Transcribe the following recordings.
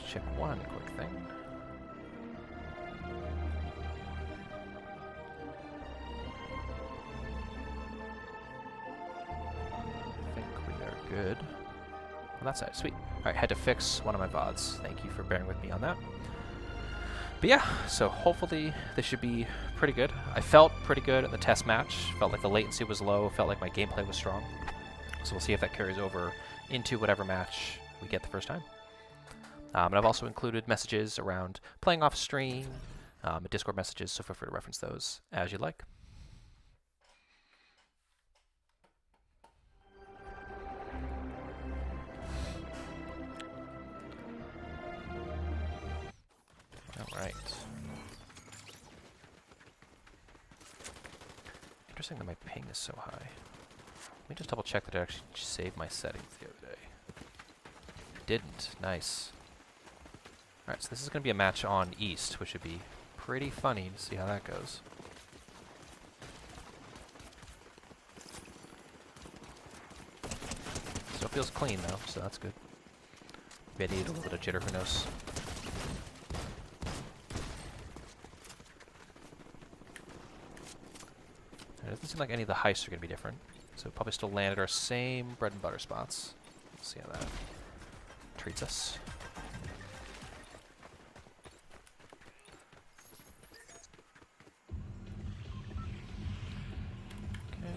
check one quick thing. I think we are good on that side. Sweet. Alright, had to fix one of my VODs. Thank you for bearing with me on that. But yeah, so hopefully this should be pretty good. I felt pretty good in the test match. Felt like the latency was low. Felt like my gameplay was strong. So we'll see if that carries over into whatever match we get the first time. And I've also included messages around playing off stream, Discord messages, so feel free to reference those as you like. All right. Interesting that my ping is so high. Let me just double check that I actually saved my settings the other day. I didn't. Nice. Alright, so this is going to be a match on East, which would be pretty funny to see how that goes. Still feels clean though, so that's good. Maybe I need a little bit of jitter for nose. It doesn't seem like any of the heists are going to be different, so we'll probably still land at our same bread and butter spots. Let's see how that treats us. Okay.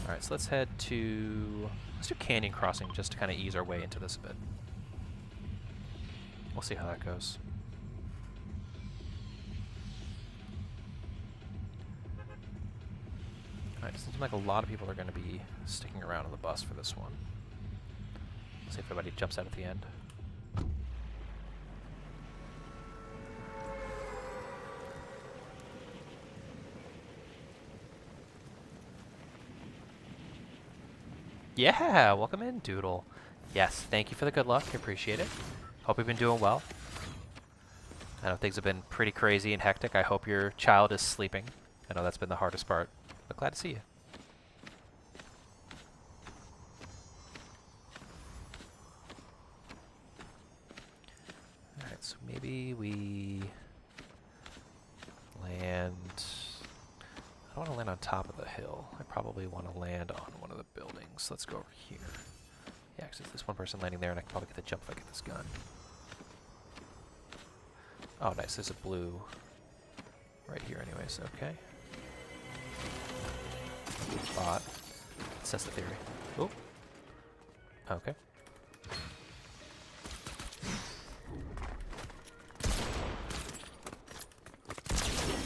Alright, so let's head to... let's do Canyon Crossing just to kind of ease our way into this a bit. We'll see how that goes. Alright, it seems like a lot of people are going to be sticking around on the bus for this one. Let's see if everybody jumps out at the end. Yeah, welcome in, Doodle. Yes, thank you for the good luck. I appreciate it. Hope you've been doing well. I know things have been pretty crazy and hectic. I hope your child is sleeping. I know that's been the hardest part, but glad to see you. Alright, so maybe we land... I don't want to land on top of the hill. I probably want to land on one of the buildings. Let's go over here. Yeah, because there's this one person landing there, and I can probably get the jump if I get this gun. Oh, nice. There's a blue right here anyways. Okay. Bot. That's the theory. Oh. Okay.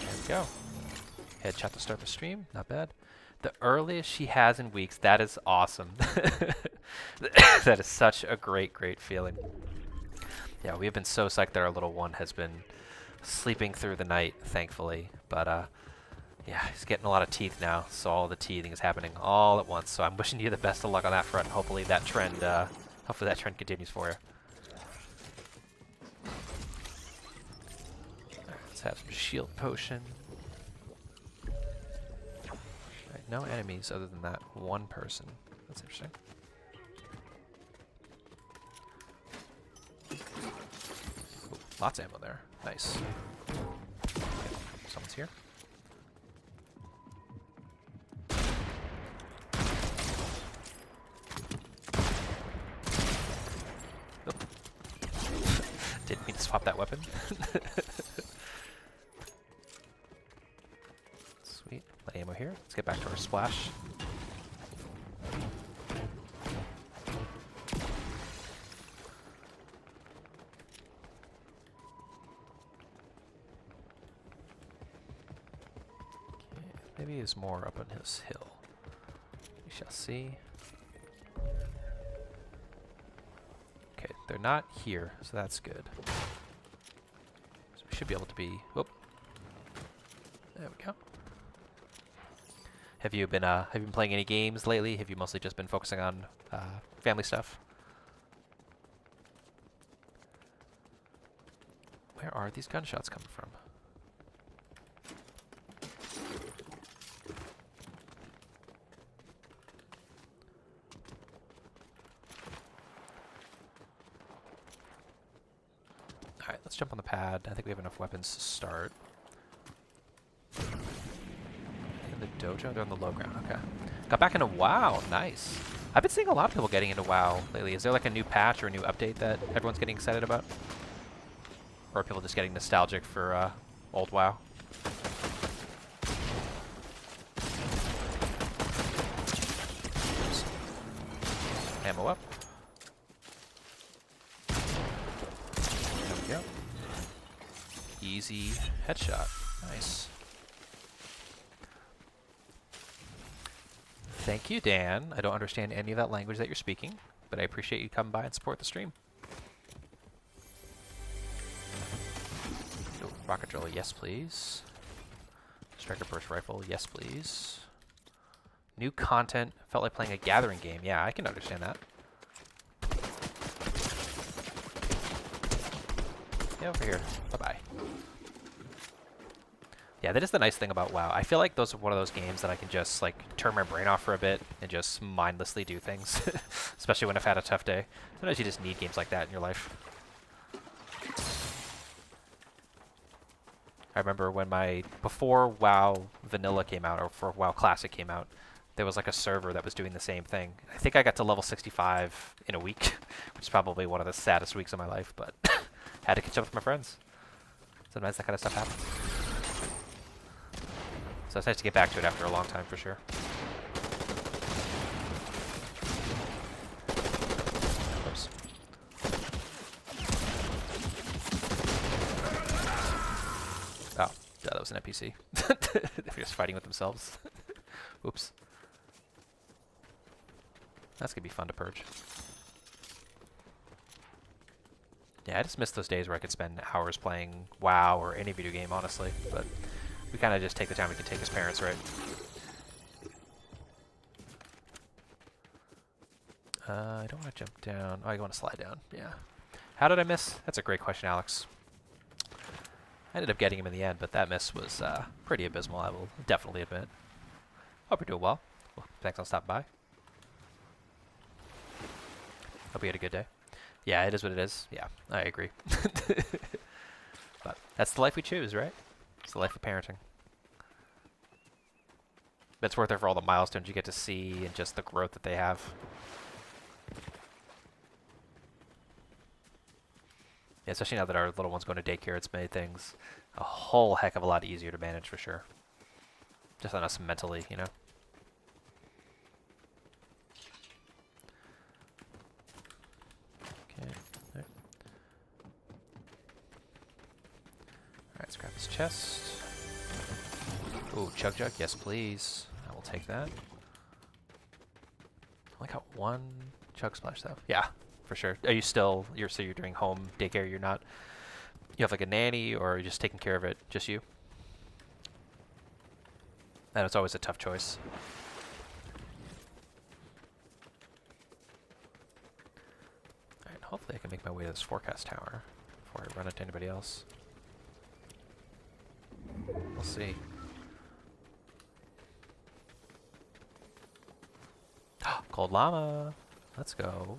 There we go. Headshot to start the stream. Not bad. The earliest she has in weeks. That is awesome. That is such a great, great feeling. Yeah, we have been so psyched that our little one has been sleeping through the night, thankfully. But, yeah, he's getting a lot of teeth now, so all the teething is happening all at once. So I'm wishing you the best of luck on that front. Hopefully that trend continues for you. Right, let's have some shield potion. Right, no enemies other than that one person. That's interesting. Ooh, lots of ammo there. Nice. Okay, someone's here. Didn't mean to swap that weapon. Sweet. Let ammo here. Let's get back to our splash. Okay, maybe there's more up on his hill. We shall see. Okay, they're not here, so that's good. So we should be able to be... whoop. There we go. Have you been playing any games lately? Have you mostly just been focusing on family stuff? Where are these gunshots coming from? let's jump on the pad. I think we have enough weapons to start. In the dojo? They're on the low ground. Okay. Got back into WoW. Nice. I've been seeing a lot of people getting into WoW lately. Is there like a new patch or a new update that everyone's getting excited about? Or are people just getting nostalgic for old WoW? Oops. Ammo up. There we go. Easy headshot. Nice. Thank you, Dan. I don't understand any of that language that you're speaking, but I appreciate you coming by and support the stream. Oh, rocket drill, yes please. Striker burst rifle, yes please. New content, felt like playing a gathering game. Yeah, I can understand that. Yeah, over here. Bye-bye. Yeah, that is the nice thing about WoW. I feel like those are one of those games that I can just like turn my brain off for a bit and just mindlessly do things, especially when I've had a tough day. Sometimes you just need games like that in your life. I remember when before WoW Vanilla came out, or before WoW Classic came out, there was like a server that was doing the same thing. I think I got to level 65 in a week, which is probably one of the saddest weeks of my life, but had to catch up with my friends. Sometimes that kind of stuff happens. So it's nice to get back to it after a long time, for sure. Oops. Oh, yeah, that was an NPC. They're just fighting with themselves. Oops. That's gonna be fun to purge. Yeah, I just miss those days where I could spend hours playing WoW or any video game, honestly, but we kind of just take the time we can take as parents, right? I don't want to jump down. Oh, you want to slide down. Yeah. How did I miss? That's a great question, Alex. I ended up getting him in the end, but that miss was pretty abysmal, I will definitely admit. Hope you're doing well. Thanks on stopping by. Hope you had a good day. Yeah, it is what it is. Yeah, I agree. But that's the life we choose, right? It's the life of parenting. But it's worth it for all the milestones you get to see and just the growth that they have. Yeah, especially now that our little one's going to daycare, it's made things a whole heck of a lot easier to manage, for sure. Just on us mentally, you know? Okay. There. Alright, let's grab this chest. Ooh, chug jug, yes please. I will take that. I only got one chug splash though. Yeah, for sure. Are you still, so you're doing home daycare, you're not, you have like a nanny, or are you just taking care of it, just you? And it's always a tough choice. Alright, hopefully I can make my way to this forecast tower before I run into anybody else. We'll see. Cold llama. Let's go.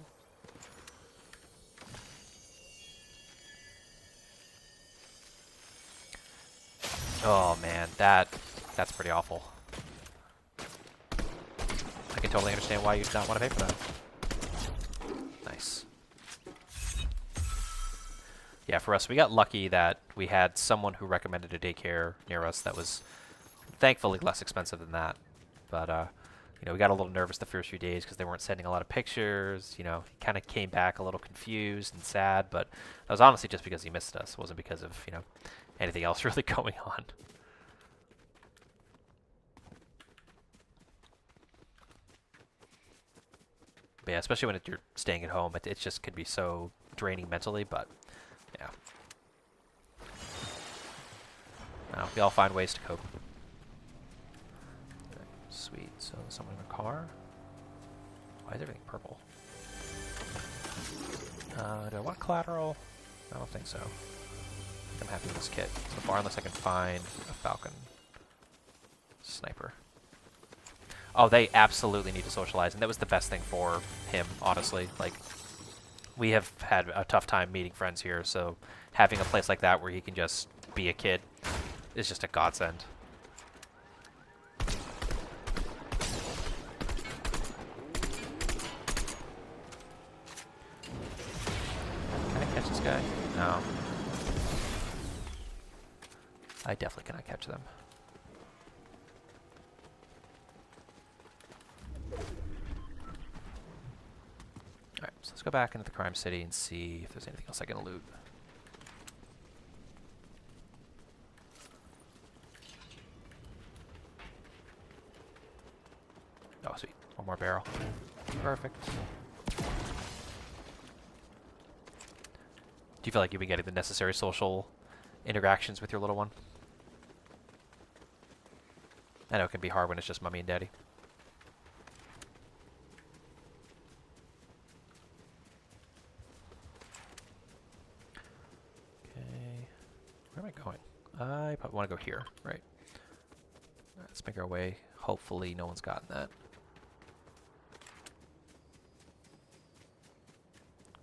Oh man, that's pretty awful. I can totally understand why you'd not want to pay for that. Nice. Yeah, for us, we got lucky that we had someone who recommended a daycare near us that was thankfully less expensive than that. But you know, we got a little nervous the first few days because they weren't sending a lot of pictures. You know, he kind of came back a little confused and sad, but that was honestly just because he missed us. It wasn't because of, you know, anything else really going on. But yeah, especially when you're staying at home, it just could be so draining mentally, but yeah. Well, we all find ways to cope. Sweet, so someone in a car. Why is everything purple? Do I want collateral? I don't think so. I'm happy with this kit so far, unless I can find a falcon sniper. Oh, they absolutely need to socialize, and that was the best thing for him, honestly. Like, we have had a tough time meeting friends here, so having a place like that where he can just be a kid is just a godsend. Can I catch this guy? No. I definitely cannot catch them. Alright, so let's go back into the crime city and see if there's anything else I can loot. Oh, sweet. One more barrel. Perfect. Do you feel like you've been getting the necessary social interactions with your little one? I know it can be hard when it's just mommy and daddy. Okay. Where am I going? I probably want to go here, right? Let's make our way. Hopefully no one's gotten that.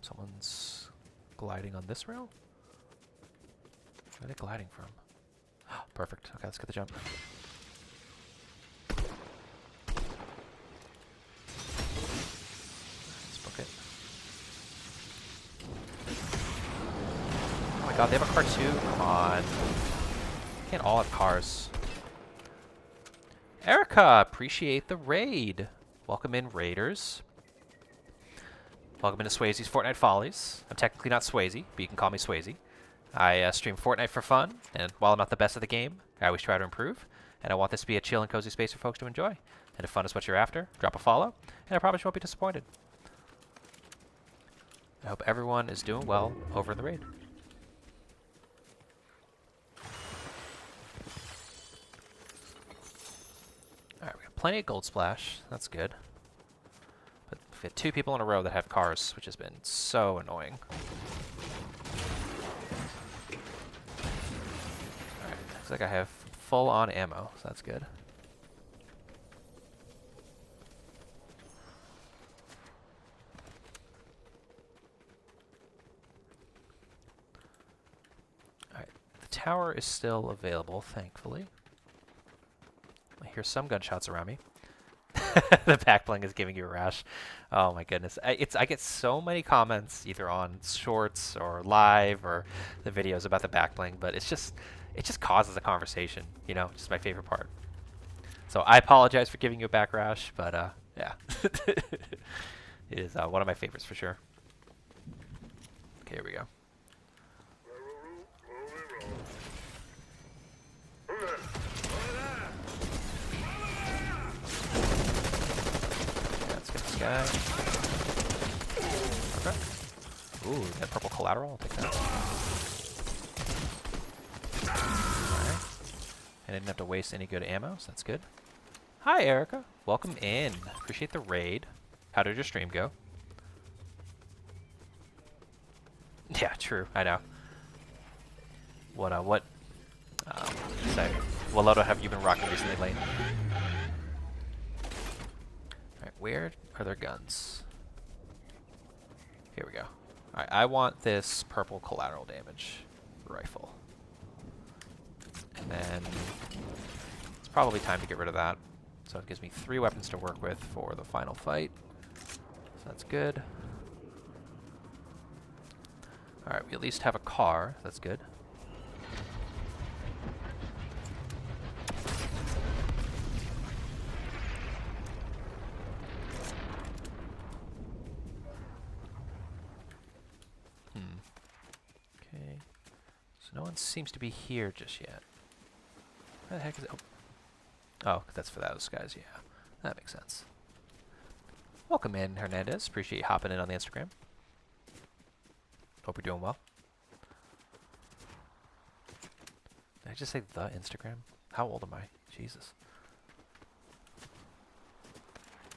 Someone's gliding on this rail? Where are they gliding from? Perfect. Okay, let's get the jump. Let's book it. Oh my god, they have a car too? Come on. Can't all have cars. Erica, appreciate the raid. Welcome in, raiders. Welcome into Swayze's Fortnite Follies. I'm technically not Swayze, but you can call me Swayze. I stream Fortnite for fun, and while I'm not the best at the game, I always try to improve. And I want this to be a chill and cozy space for folks to enjoy. And if fun is what you're after, drop a follow, and I promise you won't be disappointed. I hope everyone is doing well over in the raid. Alright, we got plenty of gold splash. That's good. But we've had 2 people in a row that have cars, which has been so annoying. Alright, looks like I have full-on ammo, so that's good. Alright, the tower is still available, thankfully. I hear some gunshots around me. The back bling is giving you a rash. Oh my goodness. I get so many comments either on shorts or live or the videos about the back bling, but it just causes a conversation, you know, just my favorite part. So I apologize for giving you a back rash, but yeah. It is one of my favorites for sure. Okay, here we go. Guy. Okay. Ooh, that purple collateral. I'll take that. Alright. I didn't have to waste any good ammo, so that's good. Hi, Erica. Welcome in. Appreciate the raid. How did your stream go? Yeah, true. I know. What loadout have you been rocking recently, Lane? Alright, where are their guns? Here we go. Alright, I want this purple collateral damage rifle. And then it's probably time to get rid of that. So it gives me 3 weapons to work with for the final fight. So that's good. Alright, we at least have a car. That's good. Okay. So no one seems to be here just yet. Where the heck is it? Oh, that's for those guys, yeah. That makes sense. Welcome in, Hernandez. Appreciate you hopping in on the Instagram. Hope you're doing well. Did I just say the Instagram? How old am I? Jesus. I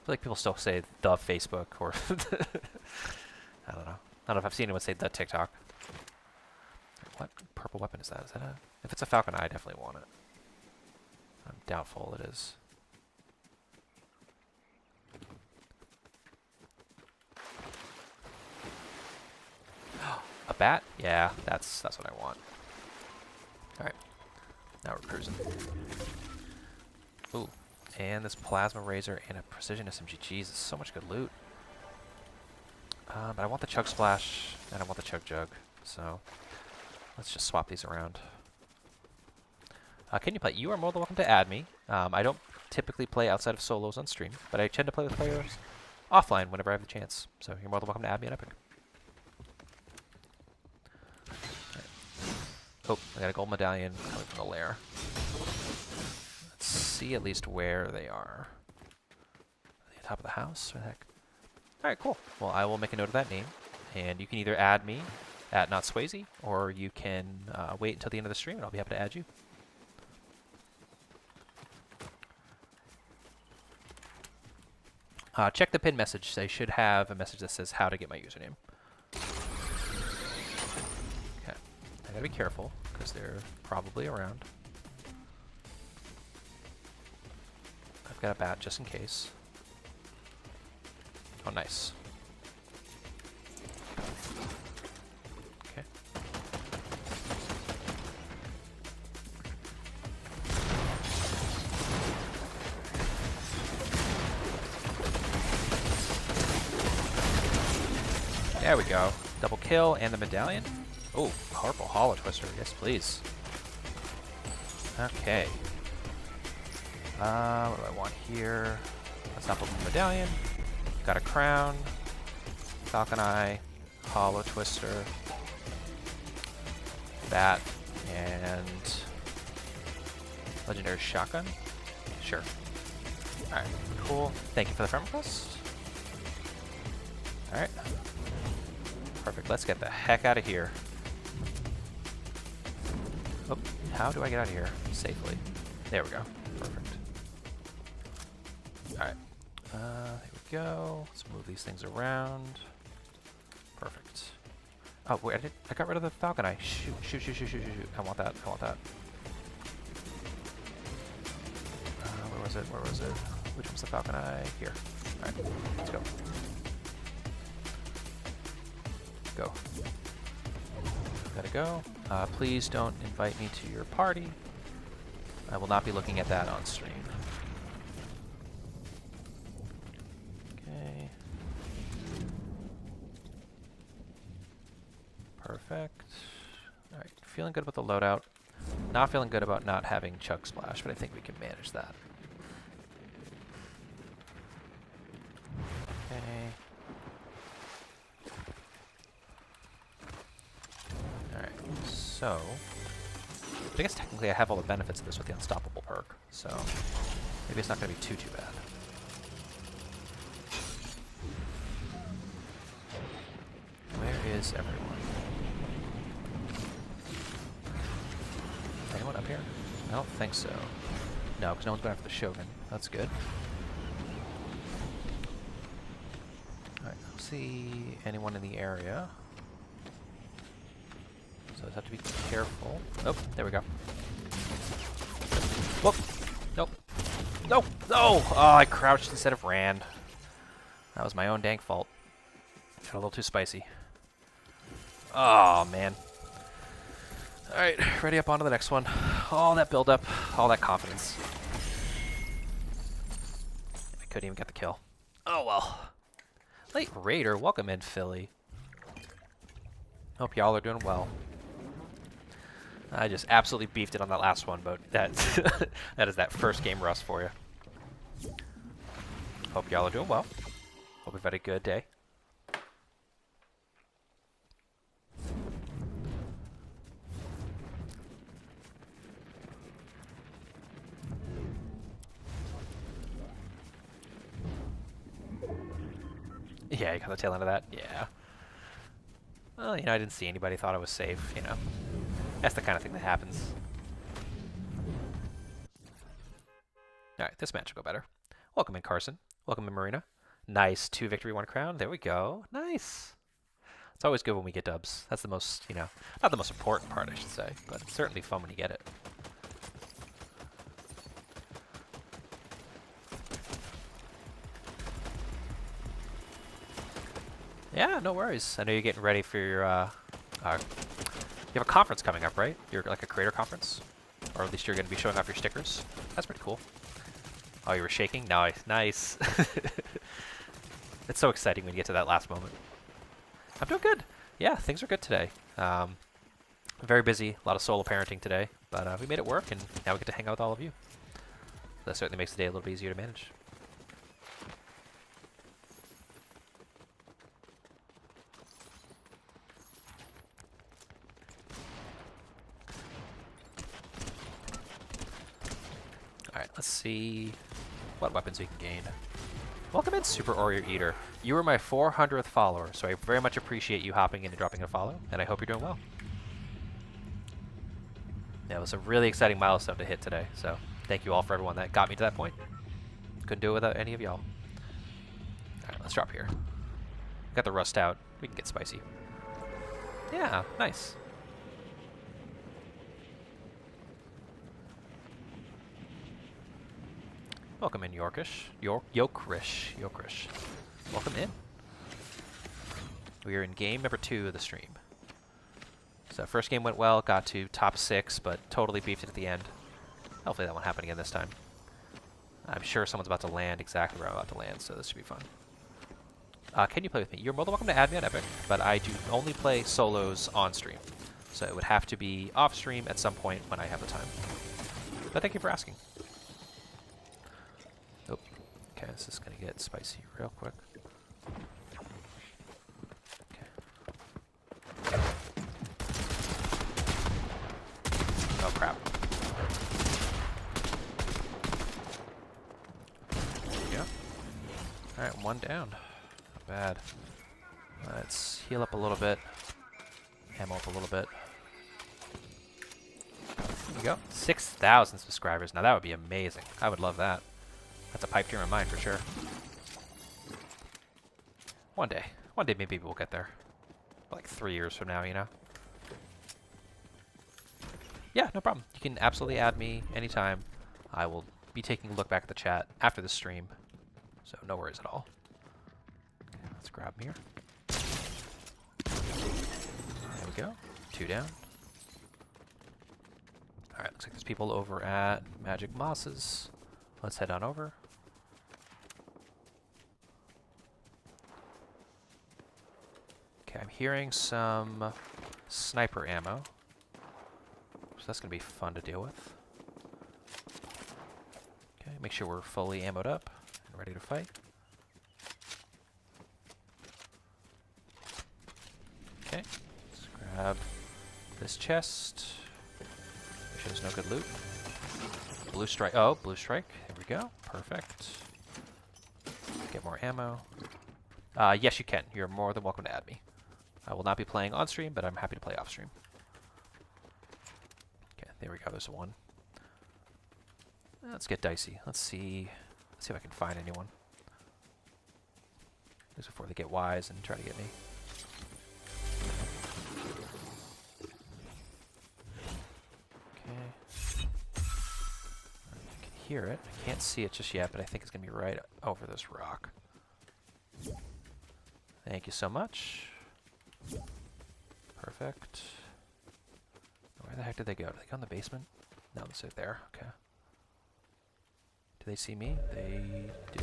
feel like people still say the Facebook or I don't know. I don't know if I've seen anyone say the TikTok. What purple weapon is that? Is that a... If it's a Falcon Eye, I definitely want it. I'm doubtful it is. A bat? Yeah, that's what I want. All right, now we're cruising. Ooh, and this plasma razor and a precision SMG. Jeez, it's so much good loot. But I want the chug splash and I want the chug jug. So let's just swap these around. Can you play? You are more than welcome to add me. I don't typically play outside of solos on stream, but I tend to play with players offline whenever I have the chance. So you're more than welcome to add me on Epic. Right. Oh, I got a gold medallion coming from the lair. Let's see at least where they are. Are they on top of the house? Or the heck? Alright, cool. Well, I will make a note of that name, and you can either add me at Not Swayze, or you can wait until the end of the stream, and I'll be happy to add you. Check the pin message. They should have a message that says how to get my username. Okay. I gotta be careful, because they're probably around. I've got a bat just in case. Oh, nice. Okay. There we go. Double kill and the medallion. Oh, purple hollow twister. Yes, please. Okay. What do I want here? Let's not open the medallion. Got a crown, falcon eye, hollow twister, bat, and legendary shotgun. Sure. All right, cool. Thank you for the friend request. All right. Perfect. Let's get the heck out of here. Oh, how do I get out of here safely? There we go. Perfect. All right. There we go. Let's move these things around. Perfect. Oh, wait, I got rid of the falcon eye. Shoot, shoot, shoot, shoot, shoot, shoot. I want that. I want that. Where was it? Where was it? Which one's the falcon eye? Here. All right, let's go. Go. Gotta go. Please don't invite me to your party. I will not be looking at that on stream. Okay. Perfect. Alright, feeling good about the loadout. Not feeling good about not having Chug Splash, but I think we can manage that. Okay. Alright, so I guess technically I have all the benefits of this with the Unstoppable perk, so maybe it's not going to be too bad. Where is everyone? Anyone up here? I don't think so. No, because no one's going after the Shogun. That's good. Alright, let's see anyone in the area. So I just have to be careful. Oh, there we go. Whoop! Nope. Nope! No! Oh, I crouched instead of ran. That was my own dang fault. Got a little too spicy. Oh, man. Alright, ready up onto the next one. All that build up, all that confidence. I couldn't even get the kill. Oh, well. Late Raider, welcome in, Philly. Hope y'all are doing well. I just absolutely beefed it on that last one, but that's that is that first game rust for you. Hope y'all are doing well. Hope you've had a good day. Yeah, you got the tail end of that? Yeah. Well, you know, I didn't see anybody, thought I was safe, you know. That's the kind of thing that happens. Alright, this match will go better. Welcome in, Carson. Welcome in, Marina. Nice, 2 victory, 1 crown. There we go. Nice. It's always good when we get dubs. That's the most, you know, not the most important part, I should say, but it's certainly fun when you get it. Yeah, no worries. I know you're getting ready for your You have a conference coming up, right? You're like a creator conference? Or at least you're going to be showing off your stickers. That's pretty cool. Oh, you were shaking? Nice. Nice. It's so exciting when you get to that last moment. I'm doing good. Yeah, things are good today. Very busy. A lot of solo parenting today. But we made it work, and now we get to hang out with all of you. That certainly makes the day a little bit easier to manage. Alright, let's see what weapons we can gain. Welcome in, Super Oreo Eater. You were my 400th follower, so I very much appreciate you hopping in and dropping a follow, and I hope you're doing well. Yeah, it was a really exciting milestone to hit today, so thank you all for everyone that got me to that point. Couldn't do it without any of y'all. Alright, let's drop here. Got the rust out. We can get spicy. Yeah, nice. Welcome in, Yorkish. Yokrish. Welcome in. We are in game number 2 of the stream. So first game went well, got to top 6, but totally beefed it at the end. Hopefully that won't happen again this time. I'm sure someone's about to land exactly where I'm about to land, so this should be fun. Can you play with me? You're more than welcome to add me on Epic, but I do only play solos on stream. So it would have to be off stream at some point when I have the time. But thank you for asking. Oh, okay, this is going to get spicy real quick. Okay. Oh, crap. There we go. Alright, one down. Not bad. Let's heal up a little bit. Ammo up a little bit. There we go. 6,000 subscribers. Now that would be amazing. I would love that. That's a pipe dream of mine for sure. One day. One day maybe we'll get there. Like 3 years from now, you know? Yeah, no problem. You can absolutely add me anytime. I will be taking a look back at the chat after the stream. So no worries at all. Okay, let's grab here. There we go. 2 down. Alright, looks like there's people over at Magic Mosses. Let's head on over. Okay, I'm hearing some sniper ammo. So that's going to be fun to deal with. Okay, make sure we're fully ammoed up and ready to fight. Okay, let's grab this chest. Make sure there's no good loot. Blue strike. Oh, blue strike. There we go. Perfect. Get more ammo. Yes, you can. You're more than welcome to add me. I will not be playing on stream, but I'm happy to play off stream. Okay, there we go. There's one. Let's get dicey. Let's see if I can find anyone. Just before they get wise and try to get me. Okay. I can hear it. I can't see it just yet, but I think it's going to be right over this rock. Thank you so much. Perfect. Where the heck did they go? Did they go in the basement? No, they're there. Okay. Do they see me? They do.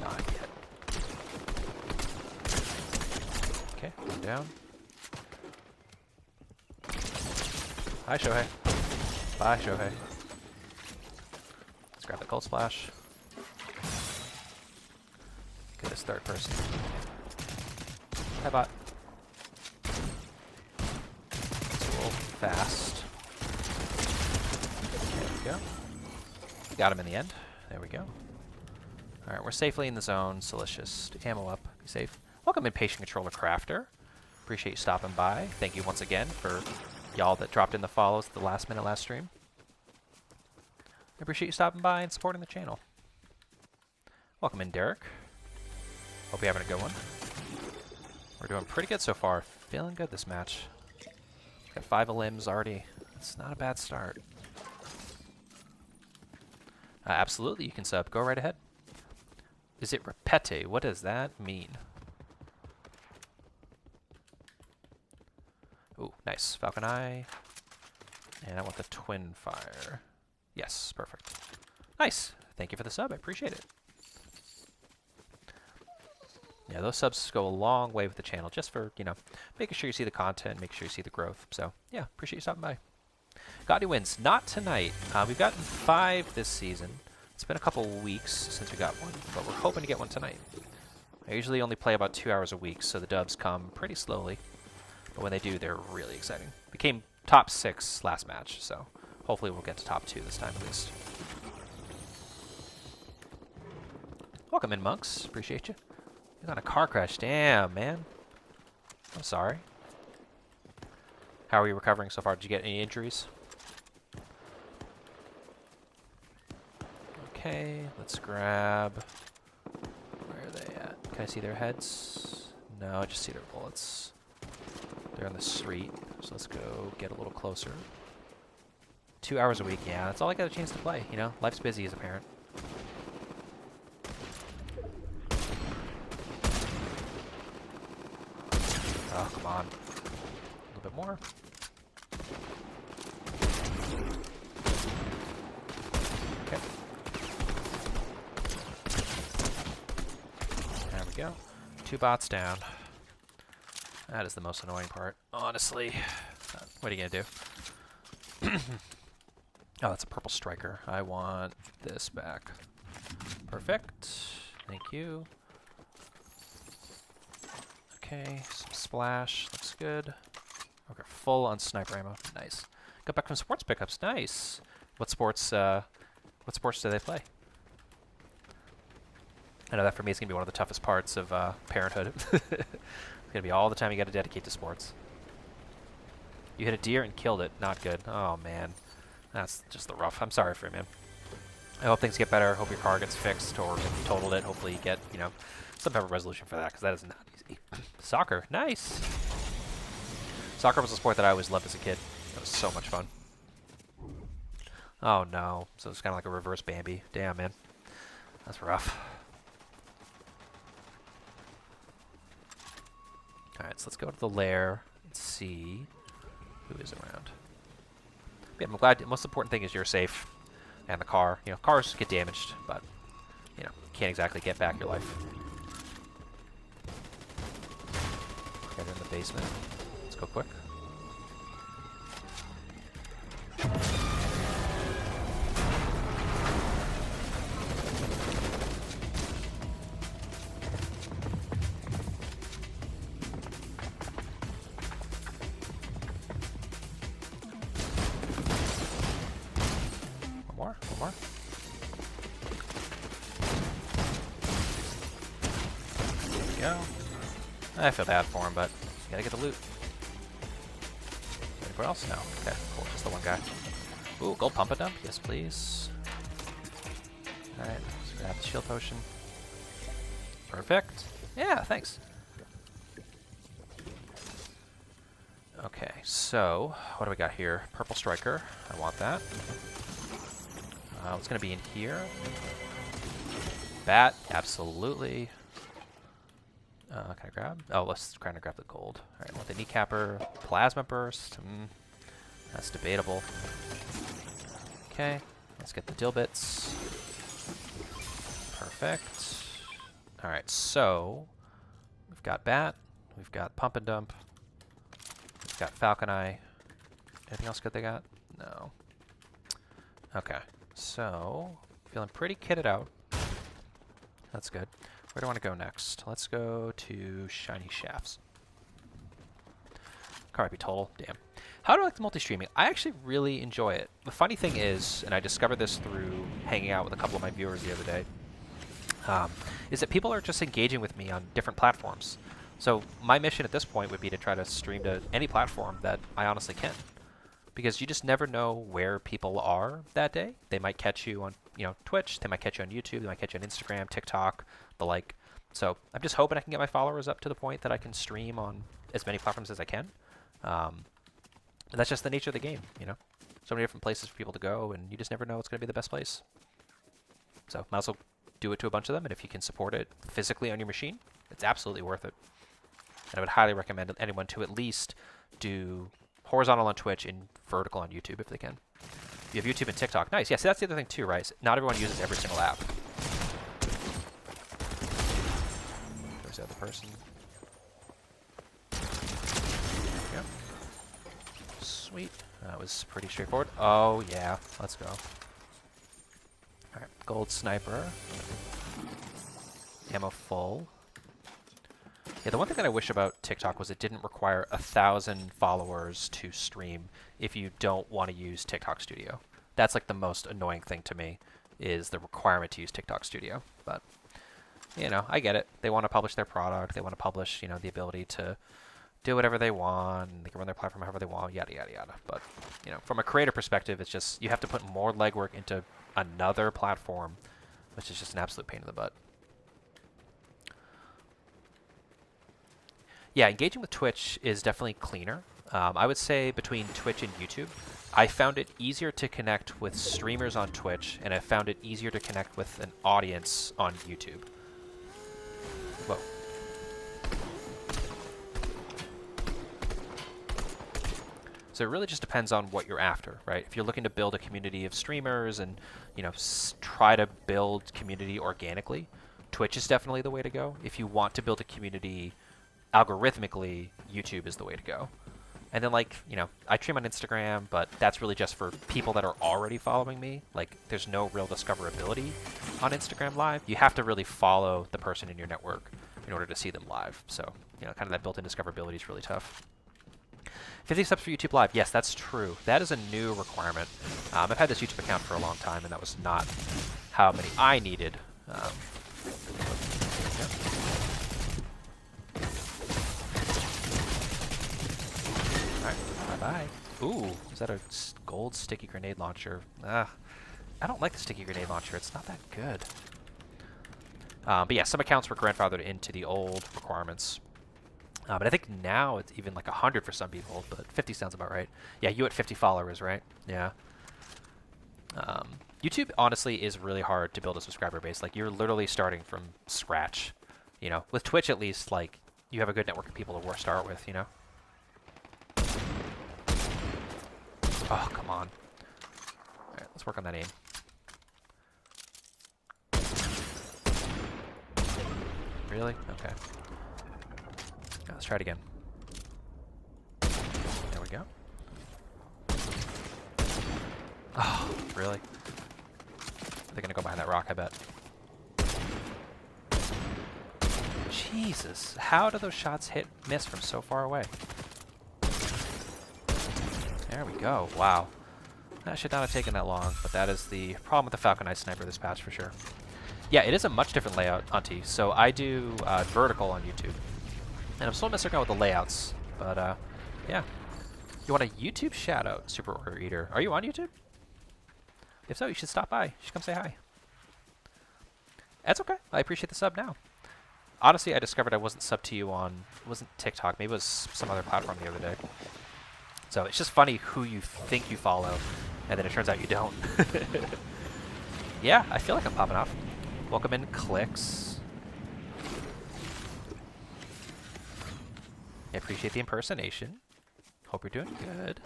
Not yet. Okay, one down. Hi, Shohei. Bye, Shohei. Let's grab the cold splash. Get this third person. Hi, bot. It's a little fast. There we go. We got him in the end. There we go. Alright, we're safely in the zone, so let's just ammo up. Be safe. Welcome, Impatient Controller Crafter. Appreciate you stopping by. Thank you once again for y'all that dropped in the follows at the last minute last stream. I appreciate you stopping by and supporting the channel. Welcome in, Derek. Hope you're having a good one. We're doing pretty good so far. Feeling good this match. Got 5 limbs already. It's not a bad start. Absolutely, you can sub. Go right ahead. Is it repete? What does that mean? Nice. Falcon Eye. And I want the twin fire. Yes, perfect. Nice. Thank you for the sub. I appreciate it. Yeah, those subs go a long way with the channel, just for, you know, making sure you see the content, making sure you see the growth. So, yeah, appreciate you stopping by. Got any wins? Not tonight. We've gotten 5 this season. It's been a couple weeks since we got one, but we're hoping to get one tonight. I usually only play about 2 hours a week, so the dubs come pretty slowly. But when they do, they're really exciting. We came top 6 last match, so hopefully we'll get to top 2 this time at least. Welcome in, monks. Appreciate you. You got a car crash. Damn, man. I'm sorry. How are you recovering so far? Did you get any injuries? Okay, let's grab... Where are they at? Can I see their heads? No, I just see their bullets. They're on the street, so let's go get a little closer. 2 hours a week, yeah, that's all I got a chance to play, you know? Life's busy as a parent. Oh, come on. A little bit more. Okay. There we go. 2 bots down. That is the most annoying part, honestly. What are you gonna do? Oh, that's a purple striker. I want this back. Perfect. Thank you. Okay, some splash. Looks good. Okay, full on sniper ammo. Nice. Got back from sports pickups. Nice. What sports do they play? I know that for me is gonna be one of the toughest parts of parenthood. It's gonna be all the time you gotta dedicate to sports. You hit a deer and killed it. Not good. Oh man. That's just the rough. I'm sorry for you, man. I hope things get better. I hope your car gets fixed, or if you totaled it, hopefully you get, you know, some type of resolution for that, because that is not easy. Soccer. Nice. Soccer was a sport that I always loved as a kid. That was so much fun. Oh no. So it's kind of like a reverse Bambi. Damn, man. That's rough. Alright, so let's go to the lair and see who is around. Yeah, I'm glad. The most important thing is you're safe, and the car. You know, cars get damaged, but you know, can't exactly get back your life. Get in the basement. Let's go quick. One more. There we go. I feel bad for him, but you gotta get the loot. Anywhere else? No. Okay, cool. Just the one guy. Ooh, gold pump and dump? Yes, please. Alright, let's grab the shield potion. Perfect. Yeah, thanks. Okay, so what do we got here? Purple striker. I want that. What's gonna be in here? Bat, absolutely. Can I grab? Oh, let's try to grab the gold. Alright, I want the kneecapper. Plasma burst. That's debatable. Okay, let's get the dill bits. Perfect. Alright, so we've got bat, we've got pump and dump, we've got falcon eye. Anything else good they got? No. Okay, so feeling pretty kitted out. That's good. Where do I want to go next? Let's go to shiny shafts. Car might be total. Damn. How do I like the multi-streaming? I actually really enjoy it. The funny thing is, and I discovered this through hanging out with a couple of my viewers the other day, is that people are just engaging with me on different platforms. So my mission at this point would be to try to stream to any platform that I honestly can. Because you just never know where people are that day. They might catch you on, you know, Twitch. They might catch you on YouTube. They might catch you on Instagram, TikTok, the like. So I'm just hoping I can get my followers up to the point that I can stream on as many platforms as I can. And that's just the nature of the game, you know. So many different places for people to go, and you just never know what's going to be the best place. So might as well do it to a bunch of them, and if you can support it physically on your machine, it's absolutely worth it. And I would highly recommend anyone to at least do horizontal on Twitch and vertical on YouTube if they can. You have YouTube and TikTok. Nice. Yeah, so that's the other thing too, right? Not everyone uses every single app. There's the other person. There we go. Sweet. That was pretty straightforward. Oh, yeah. Let's go. Alright, gold sniper. Ammo full. Yeah, the one thing that I wish about TikTok was it didn't require 1,000 followers to stream if you don't want to use TikTok Studio. That's like the most annoying thing to me, is the requirement to use TikTok Studio. But, you know, I get it. They want to publish their product. They want to publish, you know, the ability to do whatever they want. They can run their platform however they want, yada, yada, yada. But, you know, from a creator perspective, it's just, you have to put more legwork into another platform, which is just an absolute pain in the butt. Yeah, engaging with Twitch is definitely cleaner. I would say between Twitch and YouTube, I found it easier to connect with streamers on Twitch, and I found it easier to connect with an audience on YouTube. Whoa. So it really just depends on what you're after, right? If you're looking to build a community of streamers and, you know, try to build community organically, Twitch is definitely the way to go. If you want to build a community algorithmically, YouTube is the way to go. And then, like, you know, I stream on Instagram, but that's really just for people that are already following me. Like, there's no real discoverability on Instagram Live. You have to really follow the person in your network in order to see them live. So, you know, kind of that built-in discoverability is really tough. 50 subs for YouTube Live. Yes, that's true. That is a new requirement. I've had this YouTube account for a long time, and that was not how many I needed. Yep. Bye. Ooh, is that a gold sticky grenade launcher? I don't like the sticky grenade launcher. It's not that good. But yeah, some accounts were grandfathered into the old requirements. But I think now it's even like 100 for some people, but 50 sounds about right. Yeah, you at 50 followers, right? Yeah. YouTube, honestly, is really hard to build a subscriber base. Like, you're literally starting from scratch. You know, with Twitch, at least, like, you have a good network of people to start with, you know? Oh, come on. Alright, let's work on that aim. Really? Okay. Let's try it again. There we go. Oh, really? They're gonna go behind that rock, I bet. Jesus, how do those shots miss from so far away? There we go. Wow. That should not have taken that long, but that is the problem with the Falcon Eye Sniper this patch for sure. Yeah, it is a much different layout, Auntie. So I do vertical on YouTube. And I'm still messing around with the layouts, but yeah. You want a YouTube shout-out, Super Order Eater. Are you on YouTube? If so, you should stop by. You should come say hi. That's okay. I appreciate the sub now. Honestly, I discovered I wasn't subbed to you on, it wasn't TikTok, maybe it was some other platform the other day. So it's just funny who you think you follow, and then it turns out you don't. Yeah, I feel like I'm popping off. Welcome in, Clicks. I appreciate the impersonation. Hope you're doing good.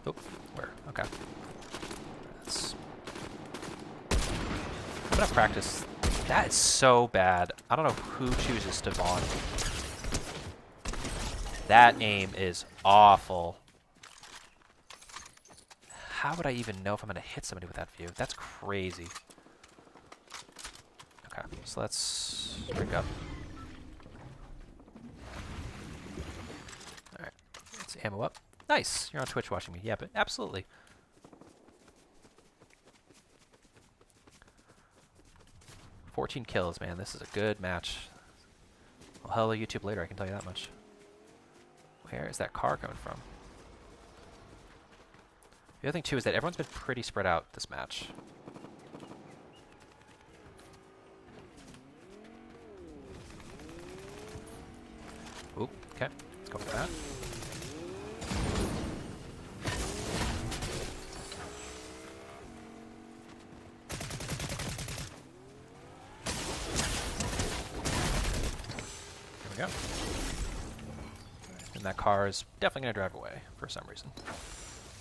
Oh, where? Okay. I'm gonna practice. That is so bad. I don't know who chooses to vaughn. That aim is awful. How would I even know if I'm going to hit somebody with that view? That's crazy. Okay, so let's break up. Alright, let's ammo up. Nice! You're on Twitch watching me. Yeah, but absolutely. "14 kills, man. This is a good match. Well, hello YouTube later, I can tell you that much. Where is that car coming from? The other thing, too, is that everyone's been pretty spread out this match. Oop, okay. Let's go for that. There we go. and that car is definitely going to drive away for some reason.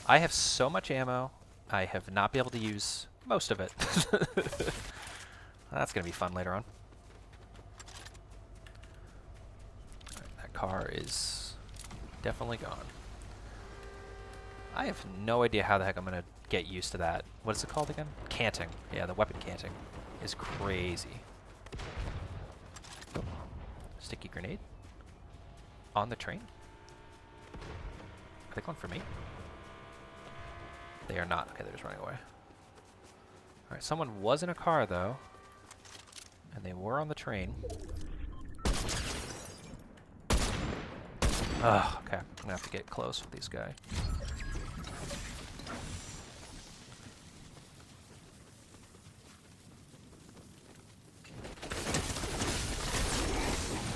I have so much ammo, I have not been able to use most of it. That's going to be fun later on. Right, that car is definitely gone. I have no idea how the heck I'm going to get used to that. What is it called again? Canting. Yeah, the weapon canting is crazy. Sticky grenade. On the train? Are they going for me? They are not. Okay, they're just running away. Alright, someone was in a car, though. And they were on the train. Ugh, okay. I'm gonna have to get close with these guys.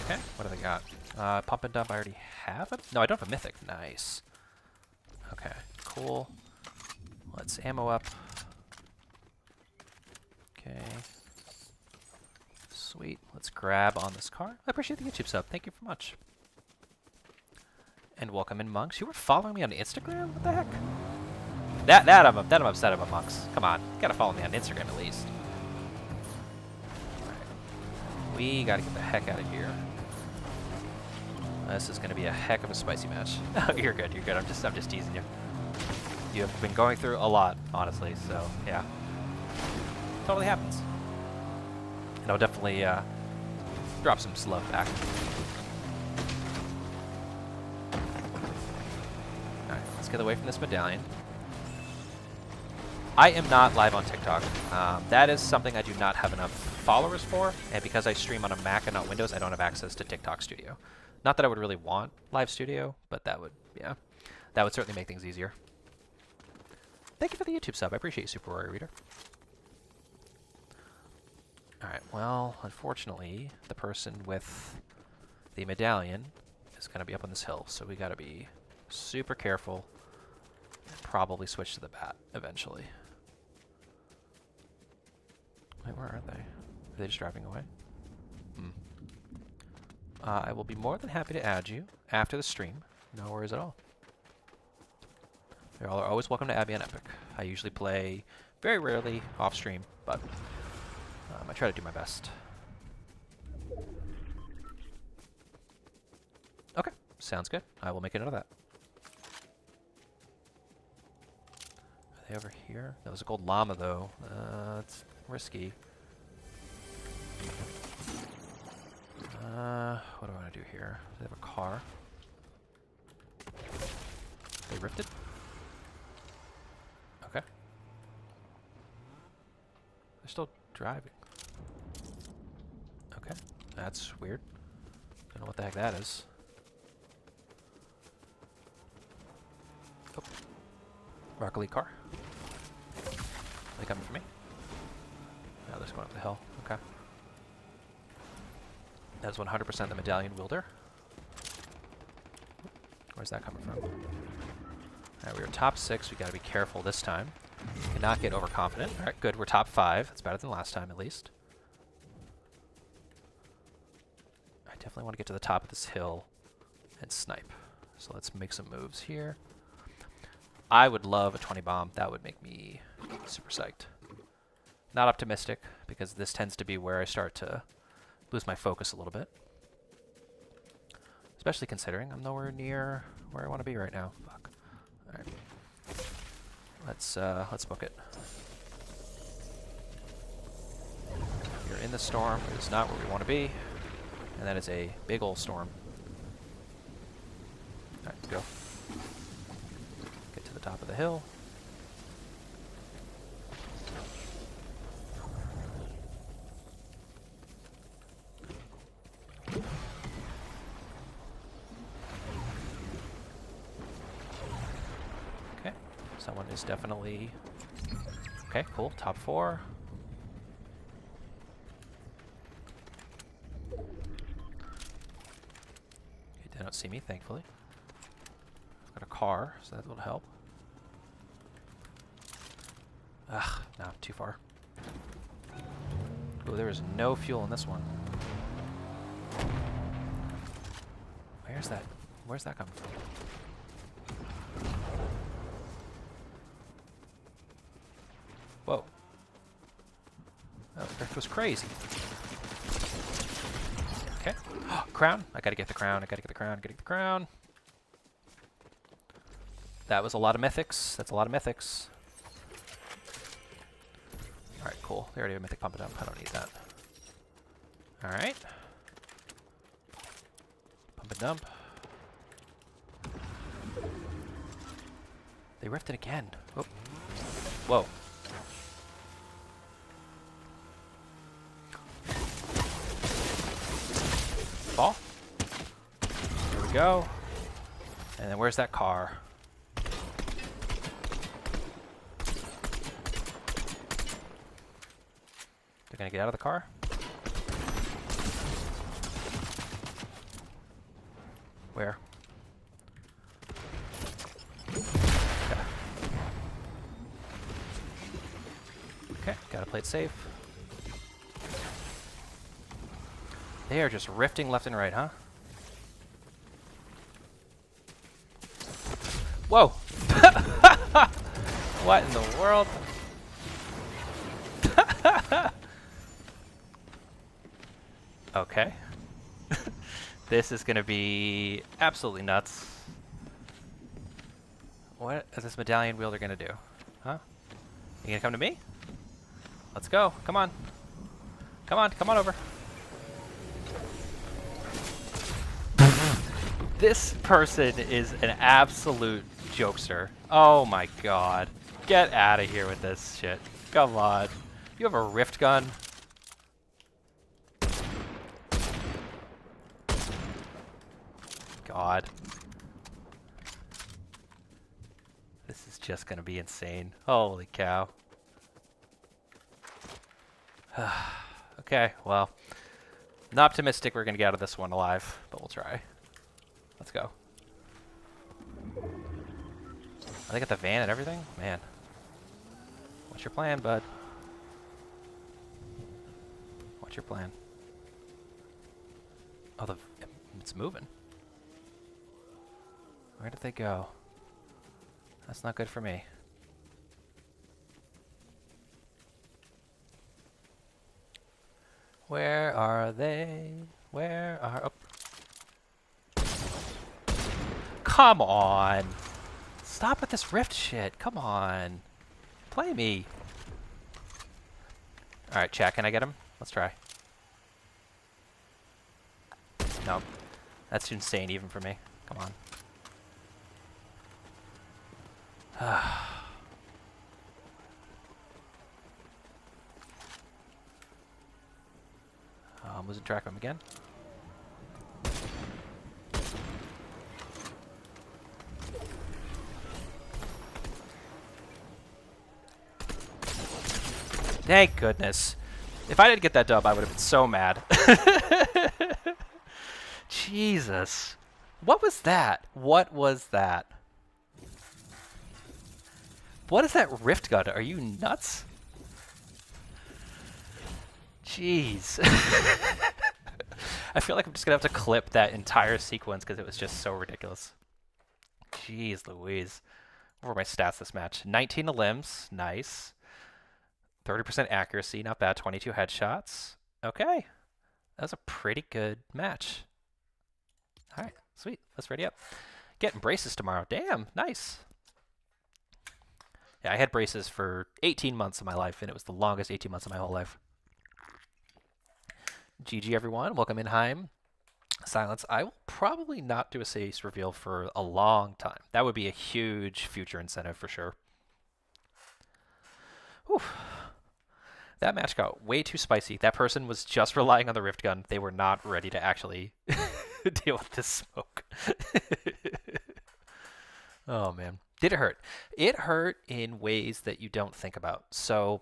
Okay, what do they got? Pump and dump, I already have it? No, I don't have a mythic. Nice. Okay, cool. Let's ammo up. Okay. Sweet. Let's grab on this car. I appreciate the YouTube sub. Thank you very much. And welcome in, Monks. You were following me on Instagram? What the heck? That I'm upset about, Monks. Come on. You gotta follow me on Instagram at least. Alright. We gotta get the heck out of here. This is gonna be a heck of a spicy match. You're good, you're good. I'm just teasing you. You have been going through a lot, honestly, so yeah. Totally happens. And I'll definitely drop some love back. Alright, let's get away from this medallion. I am not live on TikTok. That is something I do not have enough followers for, and because I stream on a Mac and not Windows, I don't have access to TikTok Studio. Not that I would really want Live Studio, but that would, yeah, that would certainly make things easier. Thank you for the YouTube sub. I appreciate you, Super Warrior Reader. Alright, well, unfortunately, the person with the medallion is going to be up on this hill, so we got to be super careful and probably switch to the bat eventually. Wait, where are they? Are they just driving away? I will be more than happy to add you after the stream. No worries at all. You all are always welcome to add me on Epic. I usually play very rarely off stream, but I try to do my best. Okay, sounds good. I will make a note of that. Are they over here? That was a gold llama, though. It's risky. What do I want to do here? They have a car. They rifted? Okay. They're still driving. Okay, that's weird. Don't know what the heck that is. Oh. Rocket League car. Are they coming for me? No, they're just going up the hill. Okay. That's 100% the medallion wielder. Where's that coming from? Alright, we were top 6. We gotta be careful this time. Cannot get overconfident. Alright, good. We're top 5. That's better than last time, at least. I definitely want to get to the top of this hill and snipe. So let's make some moves here. I would love a 20 bomb. That would make me super psyched. Not optimistic, because this tends to be where I start to lose my focus a little bit. Especially considering I'm nowhere near where I want to be right now. Fuck. Alright. Let's book it. You're in the storm. It is not where we want to be. And that is a big ol' storm. Alright, go. Get to the top of the hill. Okay, someone is definitely... Okay, cool, top 4. They don't see me, thankfully. I've got a car, so that will help. Ugh, no, too far. Ooh, there is no fuel in this one. Where's that Where's that coming from? Whoa. Oh, Rift was crazy. Okay. Crown. I gotta get the crown. I gotta get the crown. I gotta get the crown. That was a lot of mythics. That's a lot of mythics. Alright, cool. They already have a mythic pump it up. I don't need that. Alright. Pump and dump. They rifted again. Oh. Whoa. Fall. Here we go. And then where's that car? They're gonna get out of the car? Where? Okay, gotta play it safe. They are just rifting left and right, huh? Whoa! What in the world? Okay. This is gonna be absolutely nuts. What is this medallion wielder gonna do? Huh? You gonna come to me? Let's go. Come on. Come on. Come on over. This person is an absolute jokester. Oh my god. Get out of here with this shit. Come on. You have a rift gun? God. This is just gonna be insane. Holy cow. Okay, well, not optimistic we're gonna get out of this one alive, but we'll try. Let's go. Oh, they got the van and everything? Man. What's your plan, bud? What's your plan? Oh, it's moving. Where did they go? That's not good for me. Where are they? Where are... Oh. Come on! Stop with this rift shit. Come on. Play me. Alright, chat, can I get him? Let's try. No. That's insane even for me. Come on. I'm losing track of him again. Thank goodness. If I didn't get that dub, I would have been so mad. Jesus. What was that? What was that? What is that rift gun? Are you nuts? Jeez. I feel like I'm just gonna have to clip that entire sequence because it was just so ridiculous. Jeez Louise. What were my stats this match? 19 to limbs. Nice. 30% accuracy. Not bad. 22 headshots. Okay. That was a pretty good match. Alright. Sweet. Let's ready up. Getting braces tomorrow. Damn. Nice. Yeah, I had braces for 18 months of my life, and it was the longest 18 months of my whole life. GG, everyone. Welcome in, Heim. Silence. I will probably not do a Swayze reveal for a long time. That would be a huge future incentive for sure. Whew. That match got way too spicy. That person was just relying on the rift gun. They were not ready to actually deal with this smoke. Oh, man. Did it hurt? It hurt in ways that you don't think about. So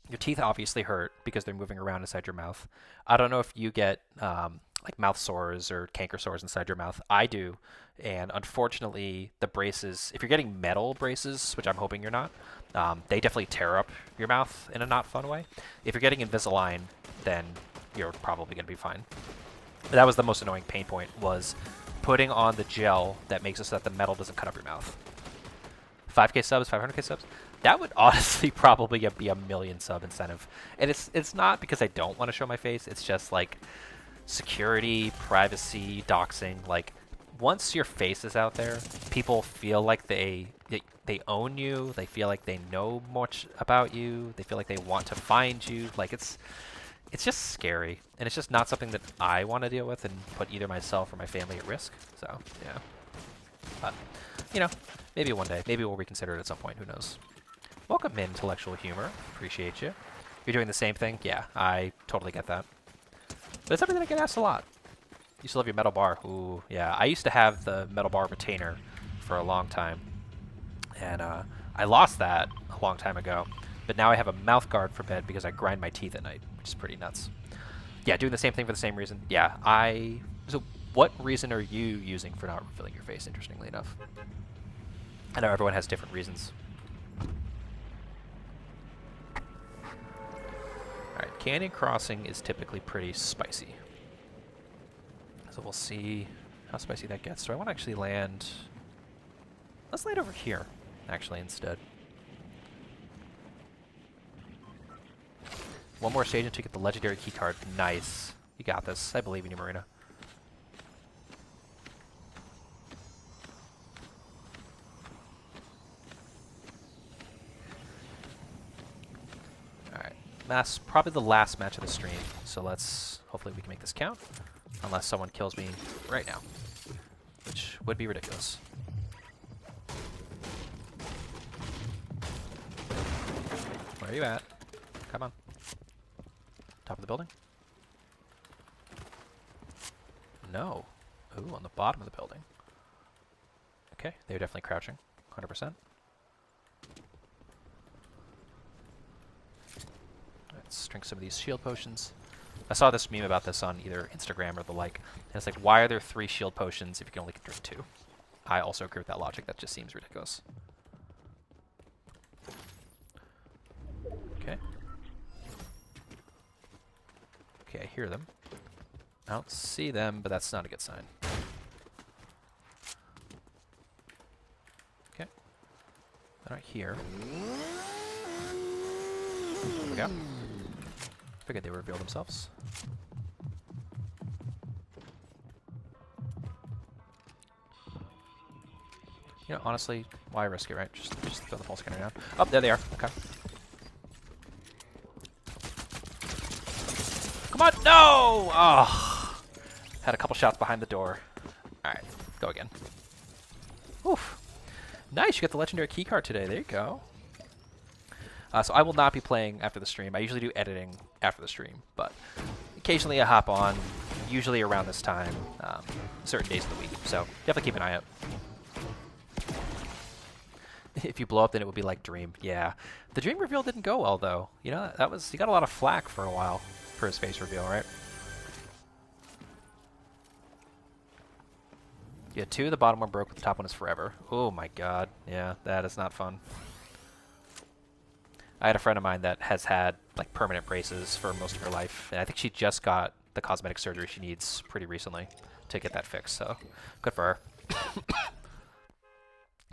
your teeth obviously hurt because they're moving around inside your mouth. I don't know if you get like mouth sores or canker sores inside your mouth. I do. And unfortunately, the braces, if you're getting metal braces, which I'm hoping you're not, they definitely tear up your mouth in a not fun way. If you're getting Invisalign, then you're probably going to be fine. That was the most annoying pain point, was putting on the gel that makes it so that the metal doesn't cut up your mouth. 5K subs, 500K subs. That would honestly probably be a million sub incentive. And it's not because I don't want to show my face. It's just like security, privacy, doxing. Like once your face is out there, people feel like they own you. They feel like they know much about you. They feel like they want to find you. Like it's just scary, and it's just not something that I want to deal with and put either myself or my family at risk. So yeah, but you know, maybe one day, maybe we'll reconsider it at some point. Who knows? Welcome, Intellectual Humor. Appreciate you. You're doing the same thing? Yeah, I totally get that. But it's something that I get asked a lot. You still have your metal bar? Ooh, yeah. I used to have the metal bar retainer for a long time, and I lost that a long time ago. But now I have a mouth guard for bed because I grind my teeth at night, which is pretty nuts. Yeah, doing the same thing for the same reason. Yeah, so what reason are you using for not revealing your face, interestingly enough? I know everyone has different reasons. Alright, Canyon Crossing is typically pretty spicy. So we'll see how spicy that gets. So I want to actually land... Let's land over here, actually, instead. One more stage until you get the legendary key card. Nice. You got this. I believe in you, Marina. Alright. Probably the last match of the stream. So let's... Hopefully we can make this count. Unless someone kills me right now. Which would be ridiculous. Where are you at? Come on. Top of the building? No. Ooh, on the bottom of the building. Okay, they're definitely crouching. 100%. Let's drink some of these shield potions. I saw this meme about this on either Instagram or the like. And it's like, why are there 3 shield potions if you can only drink 2? I also agree with that logic. That just seems ridiculous. Okay. Okay, I hear them. I don't see them, but that's not a good sign. Okay. They're not here. There we go. Figured they would reveal themselves. You know, honestly, why risk it, right? Just throw the pulse cannon down. Oh, there they are. Okay. Come on! No! Oh! Had a couple shots behind the door. Alright, go again. Oof. Nice, you got the legendary keycard today. There you go. So I will not be playing after the stream. I usually do editing after the stream, but occasionally I hop on, usually around this time, certain days of the week. So definitely keep an eye out. If you blow up, then it would be like Dream. Yeah. The Dream reveal didn't go well, though. You know, he got a lot of flack for a while for his face reveal, right? Yeah, 2, the bottom one broke, but the top one is forever. Oh my god. Yeah, that is not fun. I had a friend of mine that has had like permanent braces for most of her life, and I think she just got the cosmetic surgery she needs pretty recently to get that fixed, so good for her.